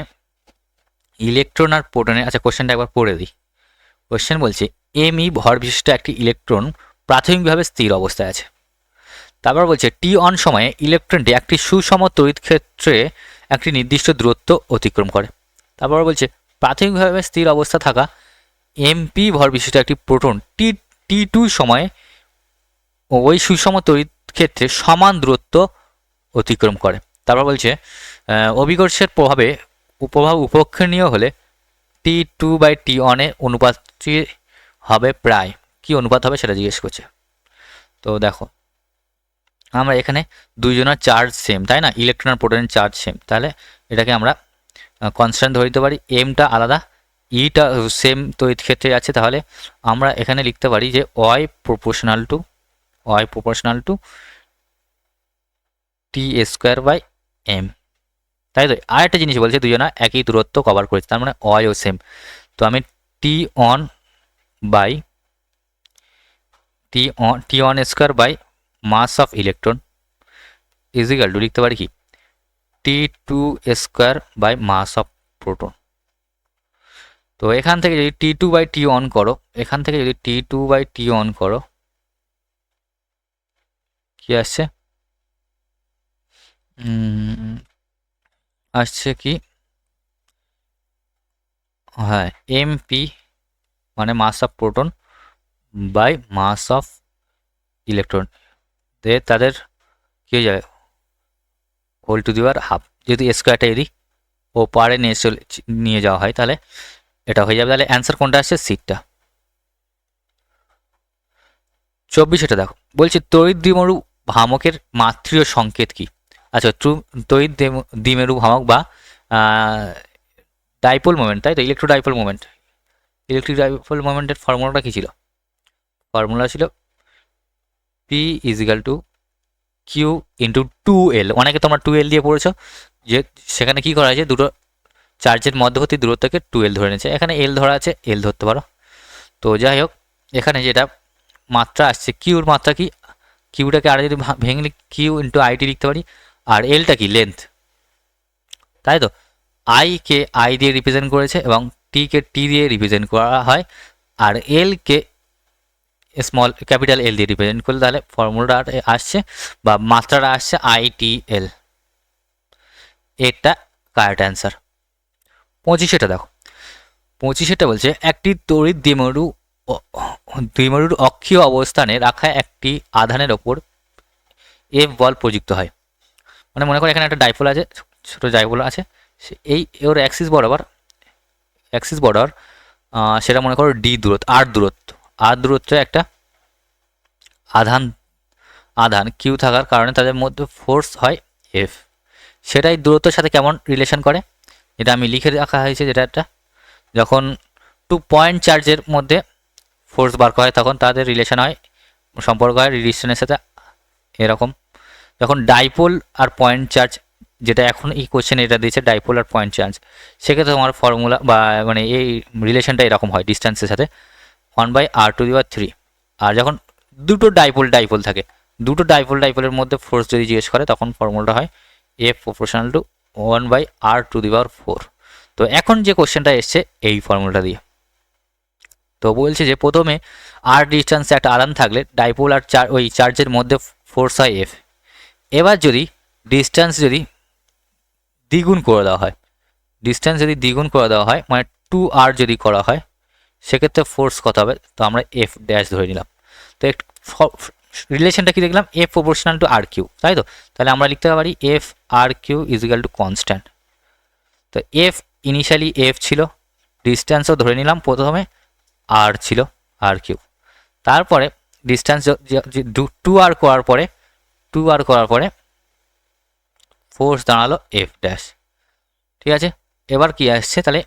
Speaker 1: ইলেকট্রন আর প্রোটনের, আচ্ছা কোশ্চেনটা একবার পড়ে দিই। কোশ্চেন বলছে এম ই ভর বিশিষ্ট একটি ইলেকট্রন প্রাথমিকভাবে স্থির অবস্থায় আছে। তারপর বলছে টি অন সময়ে ইলেকট্রনটি একটি সুষম তড়িৎ ক্ষেত্রে একটি নির্দিষ্ট দূরত্ব অতিক্রম করে। তারপর বলছে প্রাথমিকভাবে স্থির অবস্থা থাকা এমপি ভর বিশিষ্ট একটি প্রোটন টি টু সময়ে ওই সুষম তড়িৎ ক্ষেত্রে সমান দূরত্ব অতিক্রম করে। তারপর বলছে অভিকর্ষের প্রভাব উপেক্ষণীয় হলে টি টু বাই টি অনের অনুপাতটি হবে প্রায়, কি অনুপাত হবে সেটা জিজ্ঞেস করছে। তো দেখো আমরা এখানে দুইজনের চার্জ সেম, তাই না, ইলেকট্রন আর প্রোটনের চার্জ সেম, তাহলে এটাকে আমরা কনস্ট্যান্ট ধরে দিতে পারি। এমটা আলাদা, ইটা সেম তড়িৎ ক্ষেত্রে আছে, তাহলে আমরা এখানে লিখতে পারি যে Y proportional to T square by M. তাই তো আরেকটা জিনিস বলছে দুজনা একই দূরত্ব কভার করেছে, তার মানে ওয়াইও সেম। তো আমি T one square by mass of electron equal to লিখতে পারি কি T two square by mass of proton. তো এখান থেকে যদি T two by T one করো, কি আসছে, আসছে কি, হ্যাঁ এমপি মানে mass of proton by mass of electron, তাদের কি হয়ে যাবে whole to the power half, যেহেতু স্কোয়ারটা এদিক ও পারে নিয়ে যাওয়া হয় তাহলে এটা হয়ে যাবে। তাহলে অ্যান্সার কোনটা আসছে, সিটটা। 24 এটা দেখো বলছি তড়িৎ দ্বিমেরু ভ্রামকের মাত্রীয় সংকেত কি। আচ্ছা তড়িৎ দ্বিমেরু ভ্রামক বা ডাইপোল মোমেন্ট, তাই তো ইলেকট্রোডাইপোল মোমেন্ট, ইলেকট্রিক ডাইপোল মোমেন্টের ফর্মুলাটা কী ছিল? ফর্মুলা ছিল P is equal to Q into 2L। অনেকে তোমরা 2L দিয়ে পড়েছো, যে সেখানে কি করা হয়েছে, দুটো চার্জের মধ্যবর্তী দূরত্বকে 2L ধরে নিয়েছে, এখানে L ধরা আছে, L ধরতে পারো। তো যাই হোক, এখানে যেটা মাত্রা আসছে, কিউর মাত্রা কি, কিউটাকে আর যদি ভেঙে কিউ ইন্টু আইটি লিখতে পারি, আর এলটা কি লেন্থ, তাই তো। আই কে আই দিয়ে রিপ্রেজেন্ট করেছে এবং টি কে টি দিয়ে রিপ্রেজেন্ট করা হয়, আর এল কে স্মল ক্যাপিটাল এল দিয়ে রিপ্রেজেন্ট করলে তাহলে ফর্মুলাটা আসছে বা মাত্রাটা আসছে ITL। এটা কারেক্ট অ্যান্সার। 25টা দেখো, 25টা বলছে একটি তড়িৎ দ্বিমেরুর অক্ষীয় অবস্থানে রাখা একটি আধানের ওপর এফ বল প্রযুক্ত হয়। মানে মনে করো এখানে একটা ডাইপোল আছে, ছোটো ডাইপোল আছে, এই ওর অ্যাক্সিস বরাবর সেটা মনে করো ডি দূরত্ব, আর দূরত্বে একটা আধান কিউ থাকার কারণে তাদের মধ্যে ফোর্স হয় এফ। সেটাই দূরত্বের সাথে কেমন রিলেশন করে, এটা আমি লিখে রাখা হয়েছে, যেটা একটা যখন 2 পয়েন্ট চার্জের মধ্যে ফোর্স বার করা হয় তখন তাদের রিলেশন হয়, সম্পর্ক হয় রেজিস্ট্যান্সের সাথে এরকম। যখন ডাইপোল আর পয়েন্ট চার্জ, যেটা এখন এই কোশ্চেনে এটা দিয়েছে ডাইপোল আর পয়েন্ট চার্জ, সেক্ষেত্রে তোমার ফর্মুলা বা মানে এই রিলেশনটা এরকম হয় ডিস্ট্যান্সের সাথে 1/r⁴। আর যখন দুটো ডাইপোল থাকে, দুটো ডাইপোলের মধ্যে ফোর্স যদি জিজ্ঞেস করে তখন ফর্মুলাটা হয় F প্রপোর্শনাল টু 1/r⁴। তো এখন যে কোশ্চেনটা এসছে এই ফর্মুলাটা দিয়ে, তো বলছে যে প্রথমে আর ডিস্ট্যান্সে একটা আধান থাকলে ডাইপোল আর ওই চার্জের মধ্যে ফোর্স হয় এফ। এবার যদি ডিস্ট্যান্স যদি দ্বিগুণ করে দেওয়া হয়, মানে 2r যদি করা হয়, সেক্ষেত্রে ফোর্স কত হবে, তো আমরা এফ ড্যাশ ধরে নিলাম। তো একটু রিলেশনটা কি দেখলাম, F proportional to R Q, তাই তো। তাহলে আমরা লিখতে পারি F R Q is equal to constant. তো এফ ইনিশিয়ালি এফ ছিল, ডিস্ট্যান্সও ধরে নিলাম প্রথমে, আর ছিল আর কিউ, তারপরে ডিস্ট্যান্স 2r করার পরে ফোর্স দাঁড়ালো এফ ড্যাশ। ঠিক আছে, এবার কি আসছে, তাহলে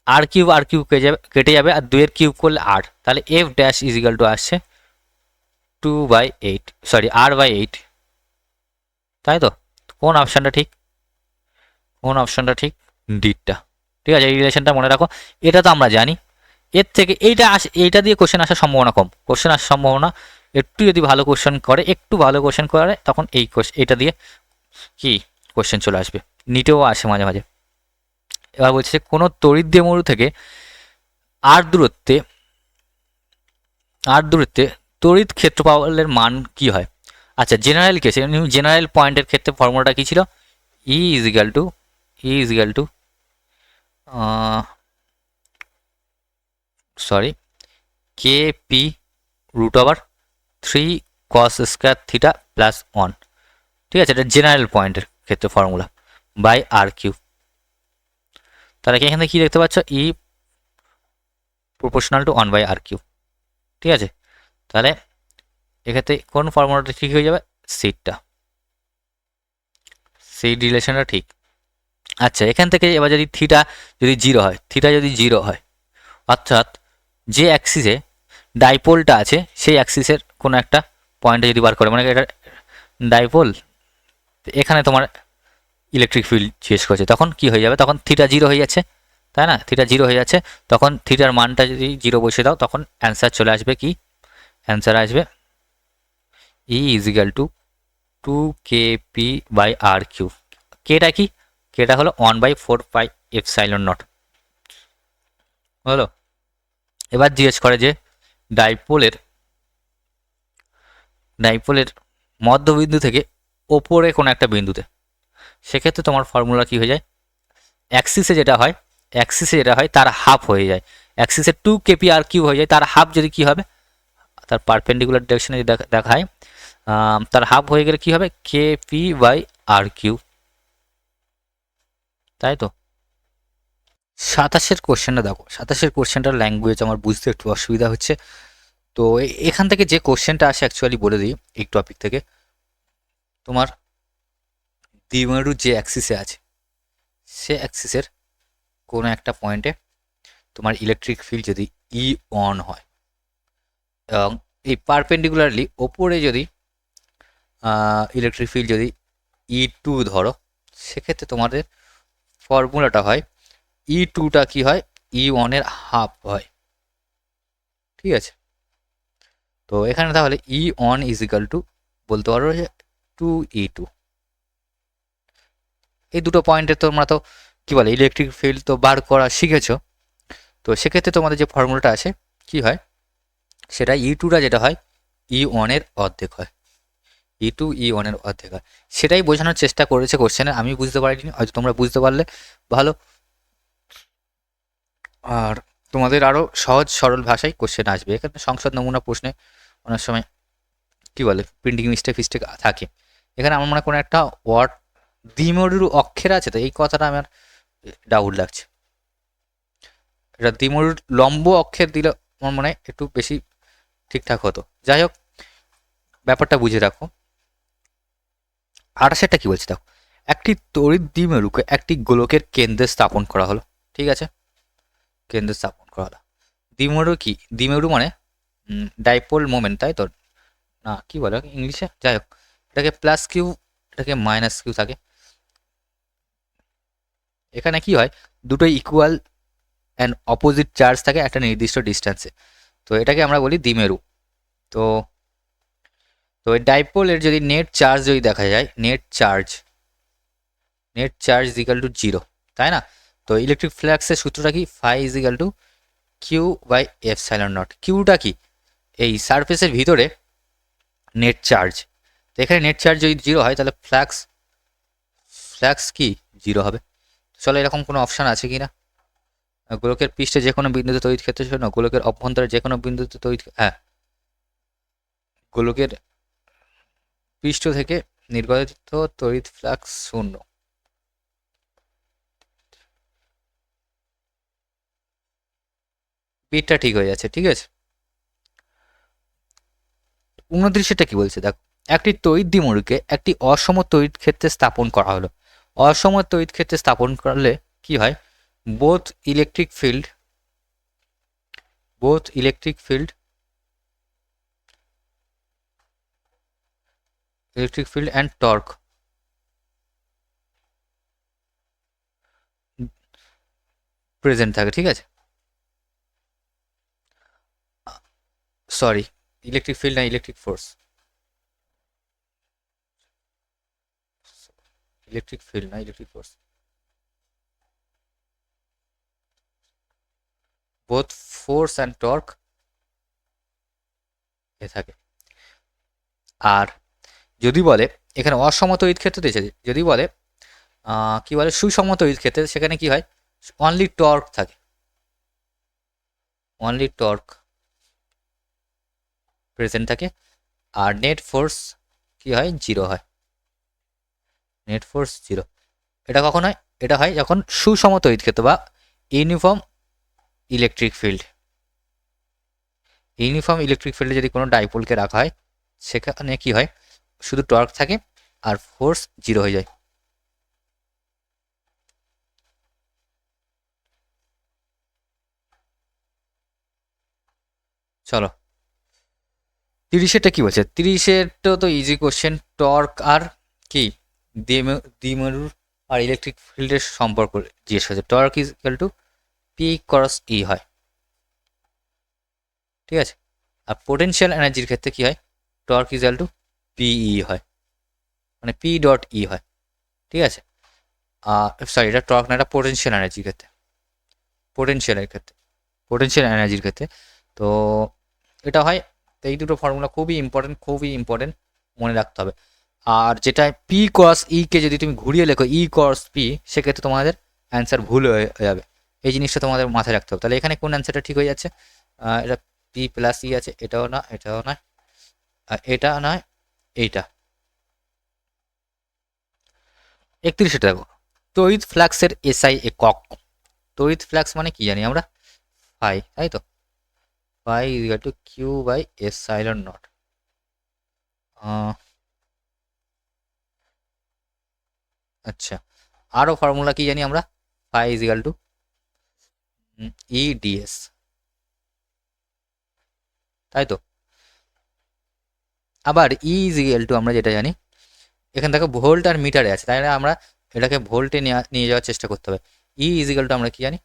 Speaker 1: আর কিউব কেটে যাবে, আর 2 এর কিউব করলে 8, তাহলে এফ ড্যাশ ইজিক্যাল টু আসছে r/8, তাই তো। কোন অপশানটা ঠিক, ডিটটা। ঠিক আছে, এই রিলেশনটা মনে রাখো, এটা তো আমরা জানি। এর থেকে এইটা দিয়ে কোশ্চেন আসার সম্ভাবনা কম, একটু যদি ভালো কোশ্চেন করে তখন এইটা দিয়ে কি কোশ্চেন চলে আসবে, নিটেও আসে মাঝে মাঝে। এবার বলছে কোনো তড়িৎ দ্বিমেরু থেকে আর দূরত্বে তড়িৎ ক্ষেত্রফলের মান কি হয়। আচ্ছা, জেনারেল পয়েন্টের ক্ষেত্রে ফর্মুলাটা কি ছিল, E equal to KP√3 cos square theta plus 1। ঠিক আছে, এটা জেনারেল পয়েন্টের ক্ষেত্রে ফর্মুলা বাই আর কিউ। তাহলে কি এখানে কি দেখতে পাচ্ছ, ই প্রপোর্শনাল টু 1/r⁴। ঠিক আছে, তাহলে এক্ষেত্রে কোন ফর্মুলাটা ঠিক হয়ে যাবে, সেই রিলেশনটা ঠিক। আচ্ছা, এখান থেকে এবার যদি থিটা যদি জিরো হয়, অর্থাৎ যে অ্যাক্সিসে ডাইপোলটা আছে সেই অ্যাক্সিসের কোনো একটা পয়েন্টে যদি বার করে, মানে এটা ডাইপোল, এখানে তোমার ইলেকট্রিক ফিল্ড জিজ্ঞেস করছে, তখন কি হয়ে যাবে, তখন থিটা 0 হয়ে যাচ্ছে, তাই না। থিটা 0 হয়ে যাচ্ছে, তখন থিটার মানটা যদি 0 বসিয়ে দাও তখন অ্যান্সার চলে আসবে কি, অ্যান্সার আসবে ই ইজিক্যাল টু 2kp/r⁴। কেটা কি, কেটা হলো 1/4πε0 হলো। এবার জিজ্ঞেস করে যে ডাইপোলের মধ্যবিন্দু থেকে ওপরে কোনো একটা বিন্দুতে, সেক্ষেত্রে তোমার ফর্মুলা কি হয়ে যায়, অ্যাক্সিসে যেটা হয় তার হাফ হয়ে যায়, অ্যাক্সিসে 2kp/r³ হয়ে যায়, তার হাফ যদি কি হবে, তার পারপেন্ডিকুলার ডিরেকশনে যদি দেখায়, তার হাফ হয়ে গেলে কি হবে, kp/r³, তাই তো। 27-এর কোশ্চেনটা দেখো, 27-এর কোশ্চেনটার ল্যাঙ্গুয়েজ আমার বুঝতে একটু অসুবিধা হচ্ছে। তো এখান থেকে যে কোশ্চেনটা আসে অ্যাকচুয়ালি বলে দিই এই টপিক থেকে, তোমার দ্বিমেরু যে অ্যাক্সিসে আছে সে অ্যাক্সিসের কোনো একটা পয়েন্টে তোমার ইলেকট্রিক ফিল্ড যদি ই অন হয় এবং এই পারপেন্ডিকুলারলি ওপরে যদি ইলেকট্রিক ফিল্ড যদি ই টু ধরো, সেক্ষেত্রে তোমাদের ফর্মুলাটা হয় ই টুটা কী হয়, ই ওয়ানের হাফ হয়। ঠিক আছে, তো এখানে তাহলে ই ওয়ান ইজ ইকাল টু বলতে পারো যে 2E2। এই দুটো পয়েন্টে তোমরা তো কী বলে ইলেকট্রিক ফিল্ড তো বার করা শিখেছো। তো সেক্ষেত্রে তোমাদের যে ফর্মুলাটা আছে কি হয়, সেটা ই টুটা যেটা হয় ই ওয়ানের অর্ধেক হয়, ই টু ই ওয়ানের অর্ধেক হয়। সেটাই বোঝানোর চেষ্টা করেছে কোশ্চেনে, আমি বুঝতে পারিনি, হয়তো তোমরা বুঝতে পারলে ভালো। আর তোমাদের আরও সহজ সরল ভাষায় কোশ্চেন আসবে এখানে। সংসদ নমুনা প্রশ্নে অনেক সময় কী বলে প্রিন্টিং মিস্টেক ফিস্টেক থাকে। এখানে আমার মনে হয় কোনো একটা ওয়ার্ড দ্বিমরু অক্ষর আছে, তো এই কথাটা আমার ডাউট লাগছে। এটা দ্বিমরুর লম্ব অক্ষর দিলে আমার মনে হয় একটু বেশি ঠিকঠাক হতো। যাই হোক, ব্যাপারটা বুঝে রাখো। 28টা কি বলছে দেখো, একটি তড়িৎ দ্বিমেরুকে একটি গোলকের কেন্দ্রে স্থাপন করা হলো। ঠিক আছে, কেন্দ্রে স্থাপন করা হলো। দ্বিমেরু কি, দ্বিমেরু মানে ডাইপোল মোমেন্ট, তাই তো না, কি বলে ইংলিশে, যাই হোক এটাকে প্লাস কিউ, এটাকে মাইনাস কিউ থাকে। এখানে কি হয়, দুটোই ইকুয়াল অ্যান্ড অপোজিট চার্জ থাকে একটা নির্দিষ্ট ডিস্টেন্সে, তো এটাকে আমরা বলি দ্বিমেরু। তো তো এই ডাইপোলের যদি নেট চার্জ যদি দেখা যায়, net charge is equal to 0, তাই না? তো ইলেকট্রিক ফ্লাক্সের সূত্রটা কি, phi is equal to Q by epsilon naught. কিউটা কি, এই সারফেসের ভিতরে নেট চার্জ, তো এখানে নেট চার্জ যদি 0 হয় তাহলে ফ্লাক্স কি 0 হবে। চলো এরকম কোনো অপশান আছে কি না, গোলকের পৃষ্ঠে যে কোনো বিন্দুতে তড়িৎ ক্ষেত্রের জন্য গোলকের অভ্যন্তরে যে কোনো বিন্দুতে তড়িৎ, হ্যাঁ, গোলকের পৃষ্ঠ থেকে নির্গত তড়িৎ ফ্লাক্স 0। পিঠটা ঠিক হয়ে যাচ্ছে। ঠিক আছে, 29টা কি বলছে দেখো, একটি তড়িৎ দ্বিমুখীকে একটি অসম তড়িৎ ক্ষেত্রে স্থাপন করা হলো। অসম তড়িৎ ক্ষেত্রে স্থাপন করলে কি হয়, both electric field and torque present থাকে। ঠিক আছে, সরি, ইলেকট্রিক ফিল্ড না ইলেকট্রিক ফোর্স, ইলেকট্রিক ফিল্ড না electric force, both force and torque এ থাকে। আর যদি বলে এখানে অসম তড়িৎ ক্ষেত্র দিয়েছে, যদি বলে কি বলে সুষম তড়িৎ ক্ষেত্রে, সেখানে কি হয়, অনলি টর্ক থাকে, অনলি টর্ক প্রেজেন্ট থাকে। আর নেট ফোর্স কি হয়, 0 হয়, নেট ফোর্স 0। এটা কখন হয়, এটা হয় যখন সুষম তড়িৎ ক্ষেত্র বা ইউনিফর্ম ইলেকট্রিক ফিল্ড, ফিল্ডে যদি কোনো ডাইপোলকে রাখা হয়, সেখানে কি হয়, শুধু টর্ক থাকে আর ফোর্স 0 হয়ে যায়। চলো 30টা কি বলছে, 30টা তো ইজি কোশ্চেন। টর্ক আর কি দ্বিমেরুর আর ইলেকট্রিক ফিল্ডের সম্পর্ক জিজ্ঞেস করেছে। Torque is equal to P cross E হয়। ঠিক আছে, আর পোটেনশিয়াল এনার্জির ক্ষেত্রে কি হয়, torque is equal to P E হয়, মানে পি ডট ই হয়। ঠিক আছে, সরি এটা টর্ক না, এটা পোটেনশিয়াল এনার্জির ক্ষেত্রে, পোটেনশিয়াল এনার্জির ক্ষেত্রে। তো এটা হয়, তো এই দুটো ফর্মুলা খুবই ইম্পর্টেন্ট মনে রাখতে হবে। আর যেটা পি কস কে যদি তুমি ঘুরিয়ে লেখো ই কস পি, সেক্ষেত্রে তোমাদের অ্যান্সার ভুল হয়ে যাবে। এই জিনিসটা তোমাদের মাথায় রাখতে হবে। তাহলে এখানে কোন অ্যান্সারটা ঠিক হয়ে যাচ্ছে, এটা পি প্লাস ই আছে, এটাও না, এটাও নয়, এটা নয়, এইটা। 31টা দেখো, তড়িৎ ফ্লাক্সের এসআই একক। তড়িৎ ফ্লাক্স মানে কি জানি আমরা, ফাই, তাই তো, phi is equal to Q by epsilon naught. আচ্ছা, আরও ফর্মুলা কি জানি আমরা, phi is equal to EDS, তাই তো। আবার ই ইজ ইকুয়াল টু আমরা যেটা জানি, এখান থেকে ভোল্ট আর মিটারে আছে, তাই না? আমরা এটাকে ভোল্টে নিয়ে যাওয়ার চেষ্টা করতে হবে। ই ইজ ইকুয়াল টু আমরা কি জানি,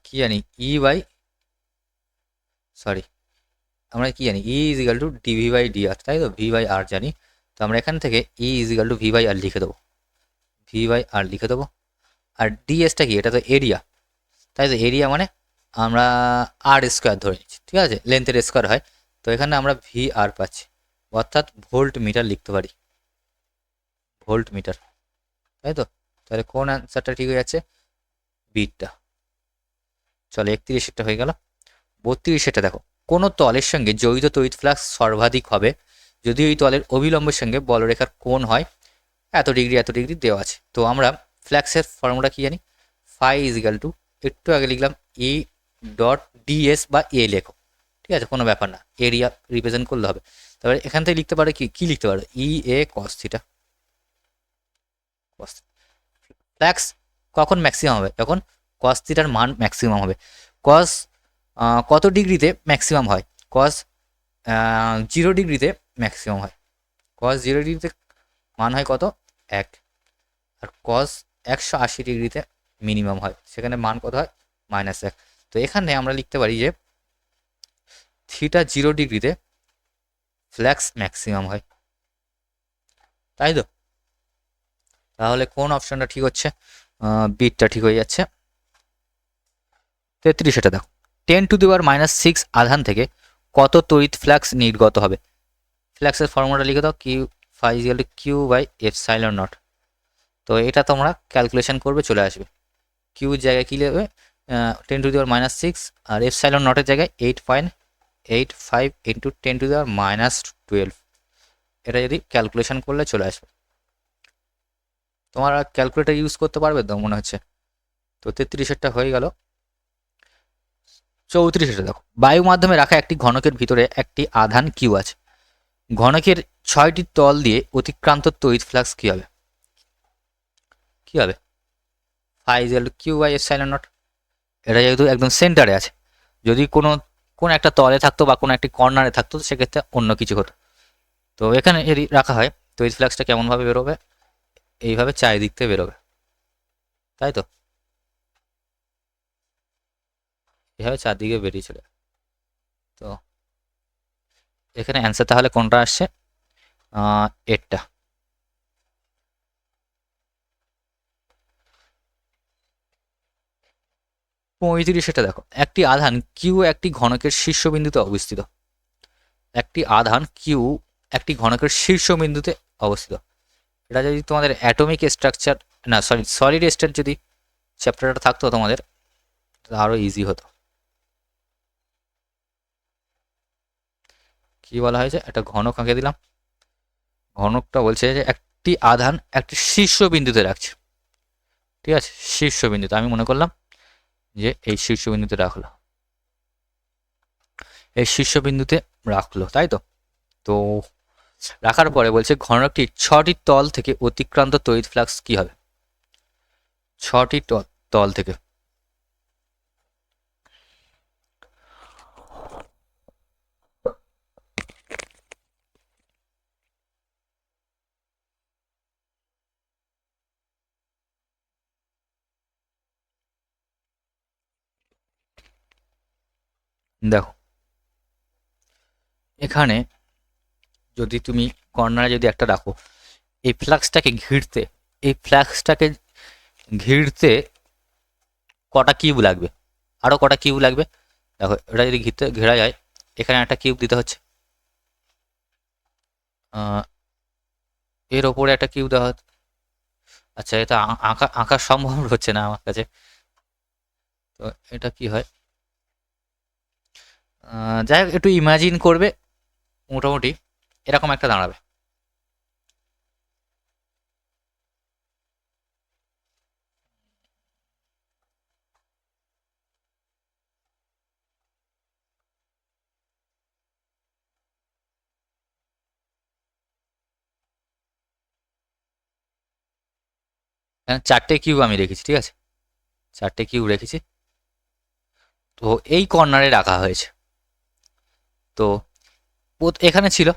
Speaker 1: কি জানি, ই বাই, সরি, আমরা কি জানি, E is equal to D V by D R, তাই তো। ভি বাই আর জানি, তো আমরা এখান থেকে E is equal to V by R লিখে দেবো, ভি বাই আর লিখে দেবো। আর ডিএসটা কি, এটা তো এরিয়া, তাই তো। এরিয়া মানে আমরা আর স্কোয়ার ধরে নিচ্ছি, ঠিক আছে, লেন্থের স্কোয়ার হয়। তো এখানে আমরা ভি আর পাচ্ছি, অর্থাৎ ভোল্ট মিটার লিখতে পারি, ভোল্ট মিটার, তাই তো। তাহলে কোন অ্যান্সারটা ঠিক হয়ে যাচ্ছে, বিটটা। চলো 31টা হয়ে গেল। 32টা দেখো, কোনো তলের সঙ্গে জড়িত তড়িৎ ফ্লাক্স সর্বাধিক হবে যদি ওই তলের অবিলম্বের সঙ্গে বলরেখার কোণ হয় এত ডিগ্রি দেওয়া আছে। তো আমরা ফ্ল্যাক্সের ফর্মুলা কি জানি, ফাই ইজিক্যাল টু, একটু আগে লিখলাম ই ডট ডিএস বা এ লেখো, ঠিক আছে, কোনো ব্যাপার না, এরিয়া রিপ্রেজেন্ট করলে হবে। তারপরে এখান থেকে লিখতে পারো কি লিখতে পারো, ই এ কস থিটা। ফ্ল্যাক্স কখন ম্যাক্সিমাম হবে, যখন কস থিটার মান ম্যাক্সিমাম হবে। কস কত ডিগ্রিতে ম্যাক্সিমাম হয়, কস 0 ডিগ্রিতে ম্যাক্সিমাম হয়। কস 0 ডিগ্রিতে মান হয় কত, 1। আর কস 180 ডিগ্রিতে মিনিমাম হয়, সেখানে মান কত হয়, -1। তো এখানে আমরা লিখতে পারি যে থিটা 0 ডিগ্রিতে ফ্ল্যাক্স ম্যাক্সিমাম হয়, তাই তো। তাহলে কোন অপশনটা ঠিক হচ্ছে, বিটটা ঠিক হয়ে যাচ্ছে। 33টা দেখো, 10⁻⁻6 আধান থেকে কত তড়িৎ ফ্লাক্স নির্গত হবে। ফ্লাক্সের ফর্মুলা লিখে দাও, Q phi equal to Q by epsilon naught. তো এটা তোমরা ক্যালকুলেশন করবে, চলে আসবে। কিউর জায়গায় কী নেবে, 10⁻⁻6, আর এপসাইলন নটের জায়গায় 8.85 ইন্টু 10⁻12। এটা যদি ক্যালকুলেশন করলে চলে আসবে। তোমার ক্যালকুলেটার ইউজ করতে পারবে তো মনে হচ্ছে। তো 33টা হয়ে গেল। 34টা দেখো, বায়ু মাধ্যমে রাখা একটি ঘনকের ভিতরে একটি আধান কিউ আছে, ঘনকের 6টি তল দিয়ে অতিক্রান্ত তড়িৎ ফ্লাক্স কী হবে, কী হবে, phi equal to Q by epsilon naught. এটা যেহেতু একদম সেন্টারে আছে, যদি কোনো একটা তলে থাকতো বা কোনো একটি কর্নারে থাকতো সেক্ষেত্রে অন্য কিছু হতো। তো এখানে যদি রাখা হয় তড়িৎ ফ্লাক্সটা কেমনভাবে বেরোবে, এইভাবে চারিদিক থেকে বেরোবে, তাই তো, এইভাবে চারদিকে বেরিয়ে চলে। তো এখানে অ্যান্সার তাহলে কোনটা আসছে, এরটা। 35টা দেখো, একটি আধান কিউ একটি ঘনকের শীর্ষবিন্দুতে অবস্থিত, একটি আধান কিউ একটি ঘনকের শীর্ষবিন্দুতে অবস্থিত। এটা যদি তোমাদের অ্যাটমিক স্ট্রাকচার, না সরি, সলিড স্টেট যদি চ্যাপ্টারটা থাকতো তোমাদের, আরও ইজি হতো। কি বলা হয়েছে, একটা ঘনক আঁকে দিলাম, ঘনকটা বলছে যে একটি আধান একটি শীর্ষবিন্দুতে রাখছে, ঠিক আছে, শীর্ষবিন্দুতে আমি মনে করলাম যে এই শীর্ষবিন্দুতে রাখলো, এই শীর্ষবিন্দুতে রাখলো, তাই তো। তো রাখার পরে বলছে ঘনকটির 6টি তল থেকে অতিক্রান্ত তড়িৎ ফ্লাক্স কি হবে, 6টি তল থেকে। দেখো এখানে যদি তুমি কর্নারে যদি একটা রাখো, এই ফ্লাক্সটাকে ঘিরতে, এই ফ্লাক্সটাকে ঘিরতে কটা কিউব লাগবে, আরও কটা কিউব লাগবে। দেখো এটা যদি ঘেরা যায়, এখানে একটা কিউব দিতে হচ্ছে, এর ওপরে একটা কিউব দেওয়া হচ্ছে। আচ্ছা, এটা আঁকা আঁকা সম্ভব হচ্ছে না আমার কাছে। তো এটা কি হয়, যাই হোক একটু ইমাজিন করবে, মোটামুটি এরকম একটা দাঁড়াবে। এখানে 4টে কিউব আমি রেখেছি, ঠিক আছে। চারটে কিউব রেখেছি, তো এই কর্নারে রাখা হয়েছে। তো এখানে ছিল,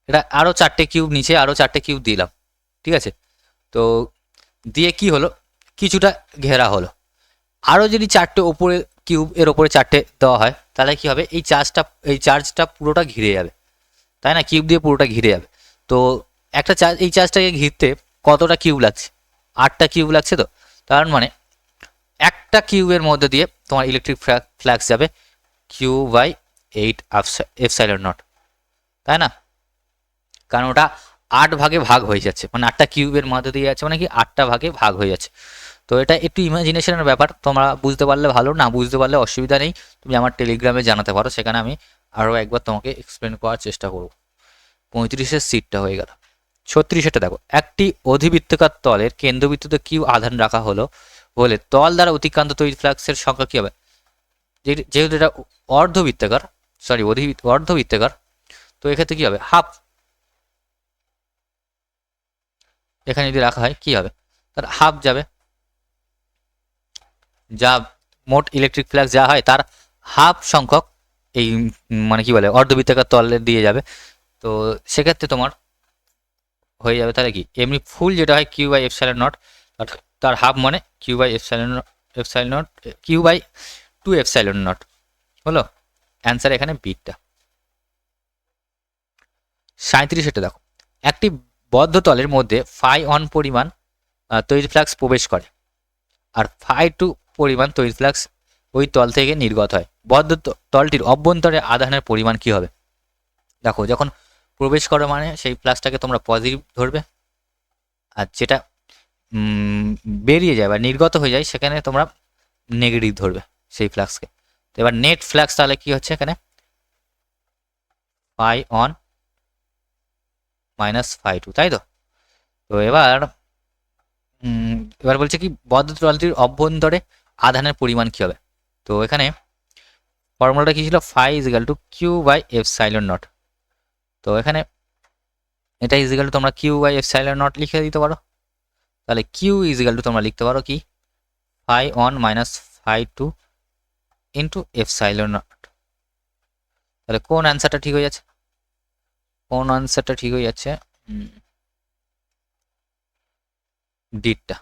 Speaker 1: এটা আরও চারটে কিউব, নিচে আরও চারটে কিউব দিলাম, ঠিক আছে। তো দিয়ে কি হলো, কিছুটা ঘেরা হলো। আরও যদি চারটে ওপরে কিউব এর ওপরে চারটে দেওয়া হয়, তাহলে কি হবে, এই চার্জটা পুরোটা ঘিরে যাবে, তাই না, কিউব দিয়ে পুরোটা ঘিরে যাবে। তো একটা চার্জ, এই চার্জটাকে ঘিরতে কতটা কিউব লাগছে, 8টা কিউব লাগছে। তো তার মানে একটা কিউবের মধ্যে দিয়ে তোমার ইলেকট্রিক ফ্লাক্স যাবে Q/8 এপসাইলন নট, তাই না, কারণ ওটা 8 ভাগে ভাগ হয়ে যাচ্ছে, মানে 8টা কিউবের মধ্যে দিয়ে যাচ্ছে, মানে কি 8টা ভাগে ভাগ হয়ে যাচ্ছে। তো এটা একটু ইমাজিনেশনের ব্যাপার, তোমরা বুঝতে পারলে ভালো, না বুঝতে পারলে অসুবিধা নেই, তুমি আমার টেলিগ্রামে জানাতে পারো, সেখানে আমি আরও একবার তোমাকে এক্সপ্লেন করার চেষ্টা করব। 35-এর সিটটা হয়ে গেল। 36-এটা দেখো, একটি অধিবৃত্তাকার তলের কেন্দ্রবৃত্ততে কিউ আধান রাখা হলো বলে তল দ্বারা অতিক্রান্ত তড়িৎ ফ্লাক্সের সংখ্যা কী হবে, যেহেতু এটা অর্ধবৃত্তাকার, অর্ধবৃত্তাকার, তো এক্ষেত্রে কী হবে, হাফ। এখানে যদি রাখা হয় কী হবে, তার হাফ যাবে, যা মোট ইলেকট্রিক ফ্লাক্স যা হয় তার হাফ সংখ্যক এই মানে কি বলে অর্ধবৃত্তাকার তলে দিয়ে যাবে। তো সেক্ষেত্রে তোমার হয়ে যাবে তাহলে কি, এমনি ফুল যেটা হয় Q/ε0, তার হাফ মানে Q/ε0, Q/2ε0 হলো অ্যান্সার এখানে বিটটা। 37-এটা দেখো, একটি বদ্ধ তলের মধ্যে φ1 পরিমাণ তড়িৎ ফ্লাক্স প্রবেশ করে, আর φ2 পরিমাণ তড়িৎ ফ্লাক্স ওই তল থেকে নির্গত হয়। বদ্ধ তলটির অভ্যন্তরে আধানের পরিমাণ কি হবে, দেখো যখন প্রবেশ করে মানে সেই ফ্লাক্সটাকে তোমরা পজিটিভ ধরবে, আর যেটা বেরিয়ে যায় বা নির্গত হয়ে যায় সেখানে তোমরা নেগেটিভ ধরবে সেই ফ্লাক্সকে। তো এবার নেট ফ্লাক্স তাহলে কি হচ্ছে এখানে, φ1 মাইনাস φ2, তাই তো। তো এবার বলছে কি বদ্ধ তলটির অভ্যন্তরে আধানের পরিমাণ কি হবে। তো এখানে ফর্মুলাটা কি ছিল, φ=Q/ε0। তো এখানে এটা ইজিক্যাল টু তোমরা Q/ε0 লিখে দিতে পারো, তাহলে Q= তোমরা লিখতে পারো কি φ1 মাইনাস φ2 ইন্টু ε0। তাহলে কোন অ্যান্সারটা ঠিক হয়ে যাচ্ছে, ডিটটা।